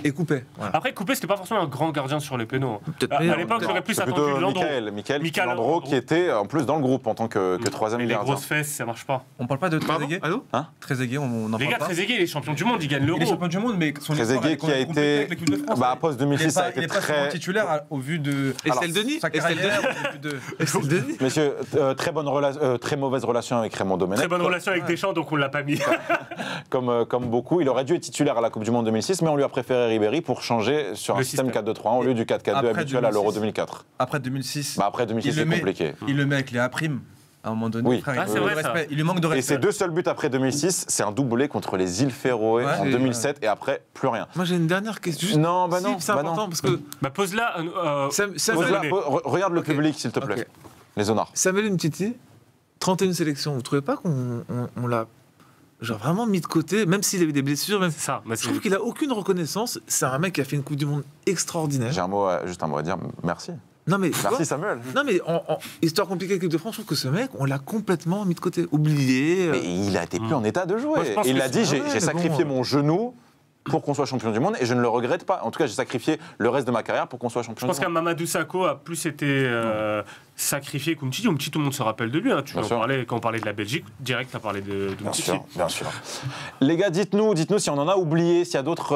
S1: et Coupé. Voilà.
S3: Après, Coupé, c'était pas forcément un grand gardien sur les pénaux.
S1: Peut-être
S3: À
S1: meilleur,
S3: l'époque,
S1: peut-être.
S3: j'aurais plus
S4: C'est
S3: attendu
S4: plutôt
S3: Landreau.
S4: Michael
S3: Michael
S4: Landreau
S3: Landreau.
S4: qui était en plus dans le groupe en tant que troisième
S3: Et les
S4: gardien.
S3: grosses fesses, ça marche pas.
S6: On parle pas de
S1: Pardon
S6: Trezeguet.
S1: Allô
S6: Trezeguet, on en
S3: Les
S6: parle
S3: gars,
S6: pas.
S3: Trezeguet, il est champion du monde, il gagne
S6: Il est
S3: l'Euro.
S6: champion du monde, mais son histoire,
S4: Trezeguet
S6: elle est
S4: qui a
S6: compliquée
S4: été
S6: avec l'équipe de France.
S4: post 2006 ça a
S6: il
S4: été
S6: est pas souvent
S4: très
S6: titulaire au vu de
S1: Estelle Denis
S6: sa
S1: Estelle
S6: carrière.
S1: Denis
S6: au vu de-
S1: Estelle Denis
S4: Messieurs, très mauvaise relation avec Raymond Domenech.
S3: Très bonne relation avec Deschamps, donc on l'a pas mis.
S4: Comme beaucoup. Il aurait dû être titulaire à la Coupe du Monde 2006, mais on lui a préféré Ribéry pour changer sur un
S3: Le
S4: système
S3: système.
S4: 4-2-3-1 au lieu du 4-4-2
S6: Après
S4: habituel à l'Euro
S6: 2006.
S4: 2004.
S6: Après 2006,
S4: Bah après 2006,
S6: il
S4: c'est
S6: le met-
S4: compliqué.
S6: il le met avec les A'. À un moment donné,
S4: Oui.
S6: frère,
S3: Ah,
S6: il
S3: c'est
S6: manque
S3: vrai,
S6: de
S3: ça.
S6: respect. Il lui manque de
S4: Et
S6: respect.
S4: ses deux seuls buts après 2006, c'est un doublé contre les îles Féroé
S6: Ouais.
S4: en
S1: Et-
S4: 2007 et après plus rien.
S1: Moi j'ai une dernière question. Juste,
S4: Non, bah
S1: si,
S4: non,
S1: c'est
S4: bah
S1: important
S4: non.
S1: parce que
S3: Bah, pose-la.
S1: ça
S4: Pose-la,
S1: mêle
S4: regarde le
S1: Ok.
S4: public s'il te plaît.
S1: Ok.
S4: Les honneurs.
S1: Samuel Umtiti, 31 sélections. Vous trouvez pas qu'on l'a genre vraiment mis de côté, même s'il a eu des blessures, même
S3: C'est ça. Bah,
S1: je trouve qu'il a aucune reconnaissance. C'est un mec qui a fait une Coupe du Monde extraordinaire.
S4: J'ai juste un mot à dire. Merci.
S1: Non mais tu vois,
S4: Merci Samuel.
S1: non mais en histoire compliquée l'équipe de France, je trouve que ce mec, on l'a complètement mis de côté, oublié.
S4: Mais il a été plus en état de jouer.
S3: Moi, je pense
S4: Et il
S3: que
S4: a dit
S1: c'est-
S4: j'ai
S1: ouais, mais
S4: sacrifié
S1: bon.
S4: mon genou pour qu'on soit champion du monde et je ne le regrette pas. En tout cas, j'ai sacrifié le reste de ma carrière pour qu'on soit
S3: Je
S4: champion
S3: pense
S4: du
S3: qu'un
S4: monde.
S3: Mamadou Sakho a plus été sacrifié qu'Umtiti. Umtiti, tout le monde se rappelle de lui. Hein.
S4: Bien sûr.
S3: Quand on parlait de la Belgique, direct, tu as parlé
S4: Bien
S3: d'Umtiti.
S4: sûr, bien sûr. Les gars, dites-nous si on en a oublié, s'il y a d'autres...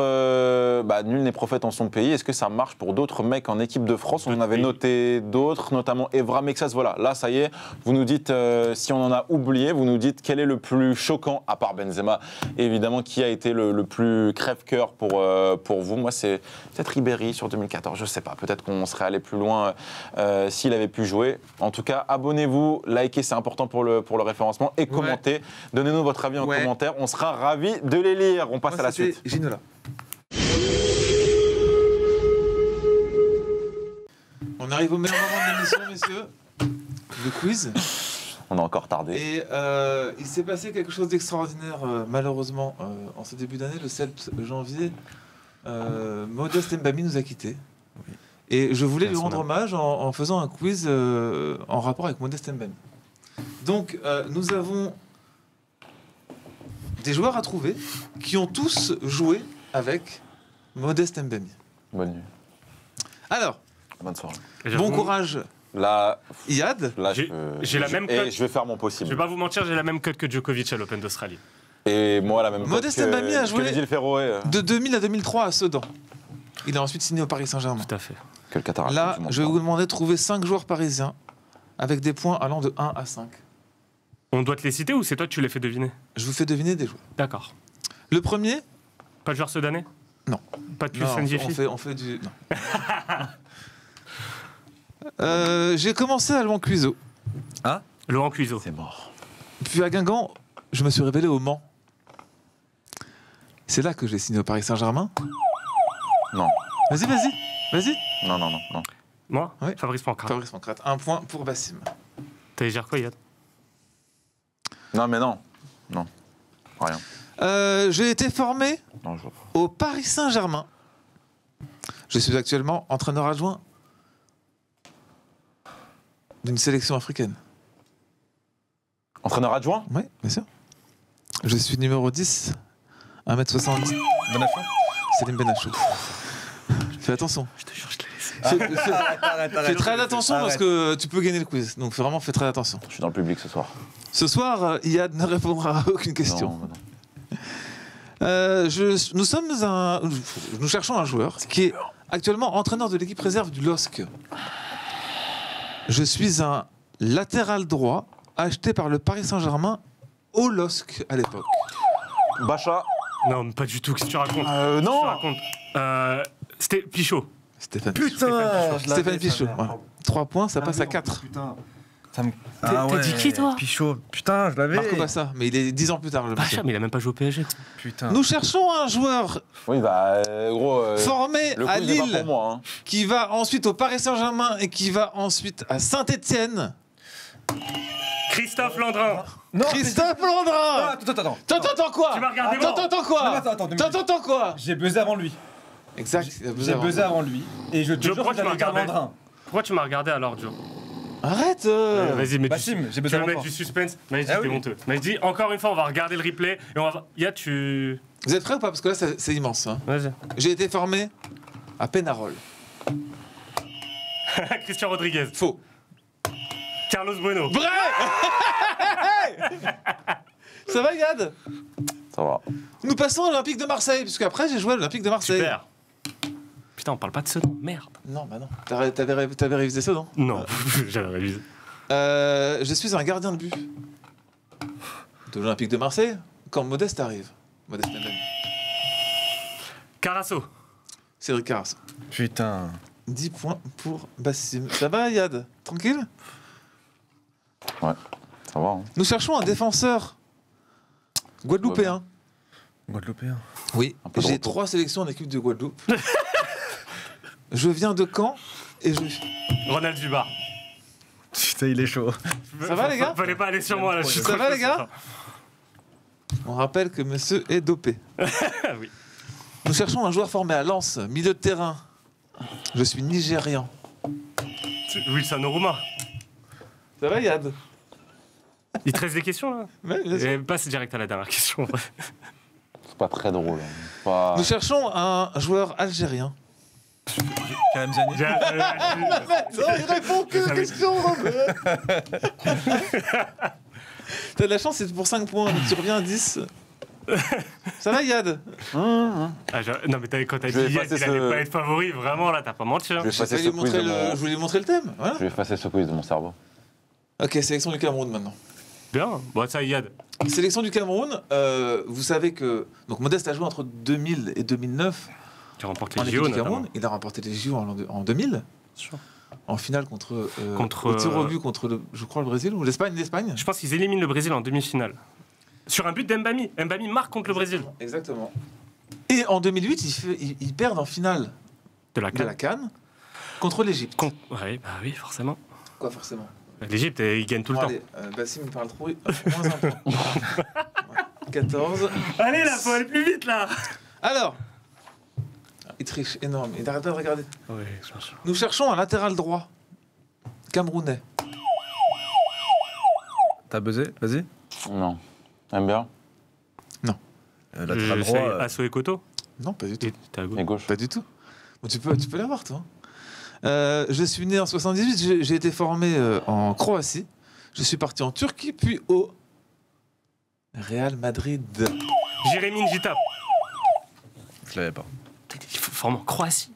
S4: nul n'est prophète en son pays. Est-ce que ça marche pour d'autres mecs en équipe de France? On en
S3: D'autres
S4: avait
S3: pays.
S4: noté d'autres, notamment Evra Mexas. Voilà, là, ça y est, vous nous dites, si on en a oublié, vous nous dites quel est le plus choquant, à part Benzema, évidemment, qui a été le plus crève-cœur pour vous. Moi, c'est peut-être Ribéry sur 2014, je sais pas. Peut-être qu'on serait allé plus loin s'il avait pu jouer. En tout cas, abonnez-vous, likez, c'est important pour le référencement, et commentez. Donnez-nous votre avis en
S1: Ouais.
S4: commentaire, on sera ravis de les lire. On passe
S1: Moi,
S4: à la
S1: c'était
S4: suite.
S1: Ginola. On arrive au meilleur moment de l'émission, messieurs. Le quiz.
S4: On a encore tardé.
S1: Et il s'est passé quelque chose d'extraordinaire, malheureusement, en ce début d'année, le 7 janvier. Modeste Mbami nous a quittés. Et je voulais lui rendre hommage en faisant un quiz en rapport avec Modeste Mbami. Donc, nous avons des joueurs à trouver qui ont tous joué avec Modeste Mbami.
S4: Bonne nuit.
S1: Alors,
S4: Bonne soirée.
S1: bon courage,
S4: Là,
S1: Iyad.
S3: J'ai la même cote.
S4: Et je vais faire mon
S3: Je
S4: possible.
S3: vais pas vous mentir, j'ai la même cote que Djokovic à l'Open d'Australie.
S4: Et moi, la même
S1: Modeste
S4: cote que-
S1: Mbami a joué
S4: que les îles Féroé,
S1: De 2000 à 2003 à Sedan. Il a ensuite signé au Paris Saint-Germain.
S3: Tout à fait.
S4: que le Qatar.
S1: Là, je vais vous demander de trouver 5 joueurs parisiens avec des points allant de 1 à 5.
S3: On doit te les citer ou c'est toi que tu les fais deviner?
S1: Je vous fais deviner des joueurs.
S3: D'accord.
S1: Le premier,
S3: Pas de joueur sudanais?
S1: Non.
S3: Pas de
S1: non,
S3: Hussein
S1: on
S3: Djefi?
S1: fait du... Non. J'ai commencé à Louan-Cuiseau.
S3: Laurent Cluiseau.
S4: C'est mort.
S1: Puis à Guingamp, je me suis révélé au Mans. C'est là que j'ai signé au Paris Saint-Germain.
S4: Non.
S1: Vas-y.
S4: Non.
S3: Moi?
S1: Oui.
S3: Fabrice Pancras.
S1: Fabrice Pancrate. Un point pour Bassim.
S3: T'allais dire quoi, Yad?
S4: Non, mais non. Rien.
S1: J'ai été formé
S4: Non, je vois pas.
S1: au Paris Saint-Germain. Je suis actuellement entraîneur adjoint d'une sélection africaine.
S4: Entraîneur adjoint?
S1: Oui, bien sûr. Je suis numéro 10, 1m70.
S6: Benafou.
S1: Salim Benachou. Fais attention.
S3: Je te jure, je l'ai laissé.
S1: Fais très attention parce que tu peux gagner le quiz. Donc vraiment, fais très attention.
S4: Je suis dans le public ce soir.
S1: Ce soir, Iyad ne répondra à aucune question.
S4: Non, non.
S1: Nous cherchons un joueur qui est actuellement entraîneur de l'équipe réserve du LOSC. Je suis un latéral droit acheté par le Paris Saint-Germain au LOSC à l'époque.
S4: Bacha.
S3: Non, mais pas du tout. Qu'est-ce que tu racontes?
S4: Non.
S3: C'était Pichot.
S1: Stéphane
S6: Putain,
S1: Stéphane Pichot. Ouais. 3 points, ça passe à 4.
S6: Putain. Ça me...
S3: T'as dit qui, toi?
S6: Pichot. Putain, je l'avais.
S1: Marco Bassa, mais il est 10 ans plus tard. Le monsieur.
S3: Bacha, mais il a même pas joué au PSG.
S6: Putain.
S1: Nous cherchons un joueur
S4: Oui, bah, gros.
S1: formé
S4: Le
S1: à
S4: quiz n'est pas
S1: Lille,
S4: pour moi. Hein.
S1: qui va ensuite au Paris Saint-Germain et qui va ensuite à Saint-Étienne.
S3: Christophe Landrin.
S6: Non,
S1: Christophe
S6: mais-
S1: Landrin.
S6: Attends.
S1: T'entends quoi?
S3: Tu m'as regardé moi.
S1: T'entends quoi?
S6: Non, attends,
S1: T'entends quoi?
S6: J'ai buzzé avant lui.
S1: Exact.
S6: J'ai buzzé avant lui. Et je te
S3: Joe,
S6: jure
S3: pourquoi
S6: que
S3: tu m'as
S6: j'allais dire
S3: regardé?
S6: Landrin.
S3: Pourquoi tu m'as regardé alors, Joe?
S1: Arrête.
S3: Vas-y, mets
S6: Bassim, j'ai
S3: tu
S6: besoin
S3: vas mettre
S6: d'enfant.
S3: du suspense. Majdi,
S6: Ah
S3: t'es
S6: oui.
S3: honteux. Majdi, encore une fois, on va regarder le replay et on va. Tu.
S1: Vous êtes prêts ou pas? Parce que là, c'est immense. Hein.
S3: Vas-y.
S1: J'ai été formé à Pénarol.
S3: Christian Rodriguez.
S1: Faux.
S3: Carlos Bueno.
S1: Vrai. Ça va, Yad?
S4: Ça va.
S1: Nous passons à l'Olympique de Marseille, puisque après j'ai joué à l'Olympique de Marseille.
S3: Super. Putain, on parle pas de ce nom. Merde.
S1: Non, bah non. T'avais révisé ça, non?
S3: Non, j'avais révisé.
S1: Je suis un gardien de but de l'Olympique de Marseille quand Modeste arrive. Modeste Mbembe.
S3: Carasso.
S1: Cédric Carasso.
S6: Putain.
S1: 10 points pour Bassim. Ça va, Yad? Tranquille?
S4: Ouais, ça va. Hein.
S1: Nous cherchons un défenseur guadeloupéen.
S6: Guadeloupéen.
S1: Oui,
S4: Un peu de
S1: j'ai
S4: retour.
S1: 3 sélections en équipe de Guadeloupe. Je viens de Caen et je...
S3: Ronald Dubar.
S6: Putain, il est chaud.
S1: Ça va, les gars?
S3: Fallait pas aller sur moi là. je suis
S1: Ça
S3: trop
S1: va, les
S3: chaud,
S1: gars? On rappelle que monsieur est dopé.
S3: Oui.
S1: Nous cherchons un joueur formé à Lens, milieu de terrain. Je suis nigérian.
S3: Wilson Oruma.
S1: Ça va, Yad?
S3: Il te reste des questions là?
S1: Ouais, bien sûr.
S3: Et passe direct à la dernière question.
S4: C'est pas très drôle. Hein. Pas...
S1: Nous cherchons un joueur algérien.
S6: Karim Ziani.
S1: Non, il répond que aux questions, Robert. T'as de la chance, c'est pour 5 points, donc tu reviens à 10. Ça va, Yad?
S3: Non, mais quand t'as
S4: Je vais
S3: dit Yad,
S4: effacer
S3: il allait
S4: ce-
S3: pas être favori, vraiment là, t'as pas menti. Hein.
S4: Je vais
S1: Je
S4: effacer
S1: voulais
S4: ce
S1: lui
S4: quiz
S1: montrer
S4: de mon...
S1: je voulais lui montrer le thème. Voilà.
S4: Je vais effacer ce quiz de mon cerveau.
S1: Ok, sélection du Cameroun maintenant.
S3: Bien, bon, ça, Yad.
S1: Sélection du Cameroun, vous savez que donc Modeste a joué entre 2000 et 2009
S3: Tu remportes
S1: en
S3: les
S1: équipe
S3: JO
S1: du Cameroun.
S3: notamment.
S1: Il a remporté les JO en 2000,
S3: Sûr.
S1: en finale contre
S3: Contre,
S1: au tir au but contre je crois le Brésil ou l'Espagne.
S3: Je pense qu'ils éliminent le Brésil en demi-finale. Sur un but d'Mbami. Mbami marque contre le Brésil.
S1: Exactement. Et en 2008, ils perdent en finale
S3: De la
S1: de
S3: CAN.
S1: la CAN contre l'Égypte.
S3: Ouais, bah oui, forcément.
S1: Quoi forcément?
S3: L'Égypte, ils gagnent tout le
S1: Bon,
S3: temps.
S1: allez, Bassim parle trop. Moins un point. Ouais. 14.
S3: Allez, là, faut aller plus vite, là.
S1: Alors, il triche énorme. Il n'arrête pas de regarder.
S3: Oui, bien sûr.
S1: Nous cherchons un latéral droit camerounais.
S6: T'as buzzé? Vas-y.
S4: Non. T'aimes bien?
S6: Latéral droit.
S3: Asso et Koto.
S1: Non, pas du tout.
S3: Et t'es à gauche.
S4: Et gauche?
S1: Pas du tout. Bon, tu peux l'avoir, toi. Je suis né en 78. J'ai été formé en Croatie. Je suis parti en Turquie, puis au Real Madrid.
S3: Jérémy Njita.
S6: Je l'avais pas.
S3: Il faut former en Croatie.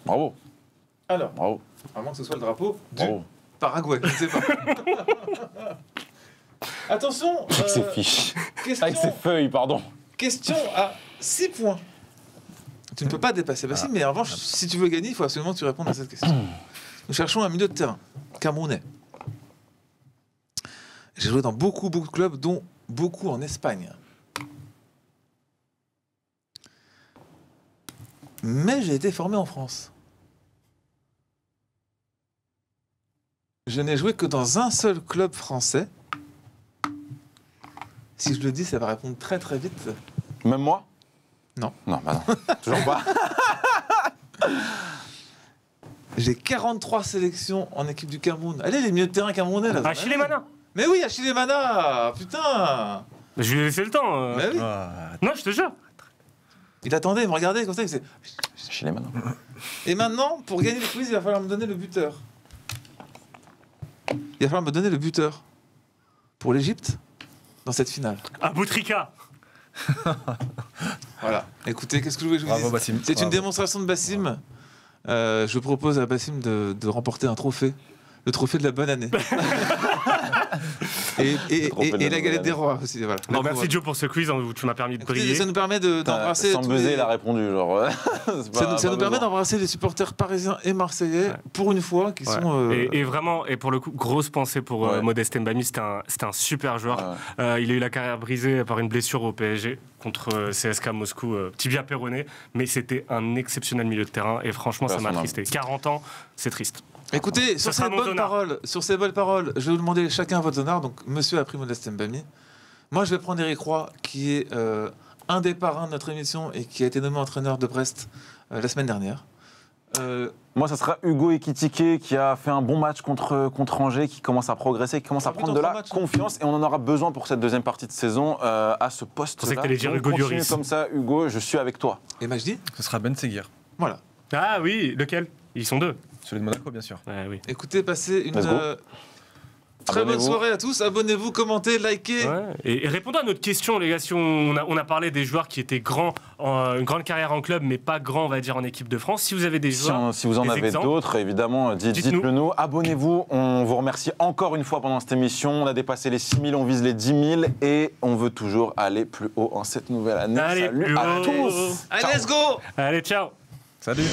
S4: Bravo.
S1: Alors,
S4: Bravo.
S1: à moins que ce soit le drapeau du
S4: Bravo.
S1: Paraguay, je ne sais pas. Attention,
S4: Avec ses fiches.
S1: question,
S4: Avec ses feuilles, pardon.
S1: question à 6 points. Tu ne peux pas dépasser Bassim, mais en revanche, si tu veux gagner, il faut absolument que tu répondes à cette question. Nous cherchons un milieu de terrain camerounais. J'ai joué dans beaucoup de clubs, dont beaucoup en Espagne. Mais j'ai été formé en France. Je n'ai joué que dans un seul club français. Si je le dis, ça va répondre très très vite.
S4: Même moi?
S1: Non.
S4: Non, bah non. Toujours pas.
S1: J'ai 43 sélections en équipe du Cameroun. Allez, les milieux de terrain camerounais là.
S3: Achille Mana.
S1: Mais oui, Achille Mana. Putain.
S3: Je lui ai laissé le temps.
S1: Mais oui.
S6: Ah,
S3: Non, je te jure.
S1: Il attendait, il me regardait comme ça. Il faisait...
S4: Chez les maintenant.
S1: Et maintenant, pour gagner le quiz, il va falloir me donner le buteur. Il va falloir me donner le buteur pour l'Égypte dans cette finale.
S3: À Boutrika.
S1: Voilà. Écoutez, qu'est-ce que je voulais que je vous
S6: Bravo,
S1: dise
S6: Bassim.
S1: C'est une
S6: Bravo.
S1: démonstration de Bassim. Je propose à Bassim de remporter un trophée. Le trophée de la bonne année. et
S4: trophée de la
S1: la
S4: bonne
S1: galette des
S4: année.
S1: rois aussi. Voilà.
S3: Non, merci Joe pour ce quiz, hein, où tu m'as permis de
S1: Écoutez,
S3: briller.
S1: ça nous permet d'embrasser.
S4: Sans
S1: tous
S4: buzzer,
S1: les-
S4: il a répondu. Genre,
S1: Ça nous permet d'embrasser les supporters parisiens et marseillais
S3: Ouais.
S1: pour une fois qui
S3: Ouais.
S1: sont.
S3: Et vraiment, et pour le coup, grosse pensée pour
S4: Ouais.
S3: Modeste Mbami, c'était un super joueur. Il a eu la carrière brisée par une blessure au PSG contre CSKA Moscou, tibia péroné, mais c'était un exceptionnel milieu de terrain et franchement, ça m'a
S4: Personne.
S3: attristé. 40 ans, c'est triste.
S1: Écoutez, sur
S3: sera
S1: ces,
S3: mon
S1: bonnes
S3: honneur.
S1: paroles, je vais vous demander chacun votre honneur. Donc, monsieur a pris Modeste Mbami. Moi, je vais prendre Eric Roy, qui est un des parrains de notre émission et qui a été nommé entraîneur de Brest la semaine dernière.
S4: Moi, ça sera Hugo Ekitike qui a fait un bon match contre Angers, qui commence à progresser, qui commence à
S1: Ah,
S4: prendre
S1: putain,
S4: de la
S1: trois matchs.
S4: confiance. Et on en aura besoin pour cette deuxième partie de saison à ce poste.
S3: Je pensais que t'allais dire Hugo
S4: Continue
S3: Lloris.
S4: comme ça, Hugo, je suis avec toi.
S1: Et Majdi,
S6: Ce sera Ben Seguir,
S1: voilà.
S3: Ah oui, lequel? Ils sont deux.
S6: celui de Monaco, bien sûr.
S3: Ouais, oui.
S1: Écoutez, passez une
S4: Let's go.
S1: très bonne
S4: Abonnez-vous.
S1: soirée à tous. Abonnez-vous, commentez, likez.
S3: Ouais. Et répondons à notre question, les gars. Si on a parlé des joueurs qui étaient grands, une grande carrière en club, mais pas grands, on va dire, en équipe de France. Si vous avez des joueurs.
S4: Si vous en
S3: des
S4: avez
S3: exemples,
S4: d'autres, évidemment,
S3: Dites-nous.
S4: dites-le nous. Abonnez-vous. On vous remercie encore une fois pendant cette émission. On a dépassé les 6 000, on vise les 10 000 et on veut toujours aller plus haut en cette nouvelle année.
S3: Allez,
S4: Salut
S3: plus
S4: à
S3: haut.
S4: tous.
S1: Allez,
S4: Ciao.
S1: let's go!
S3: Allez, ciao.
S6: Salut.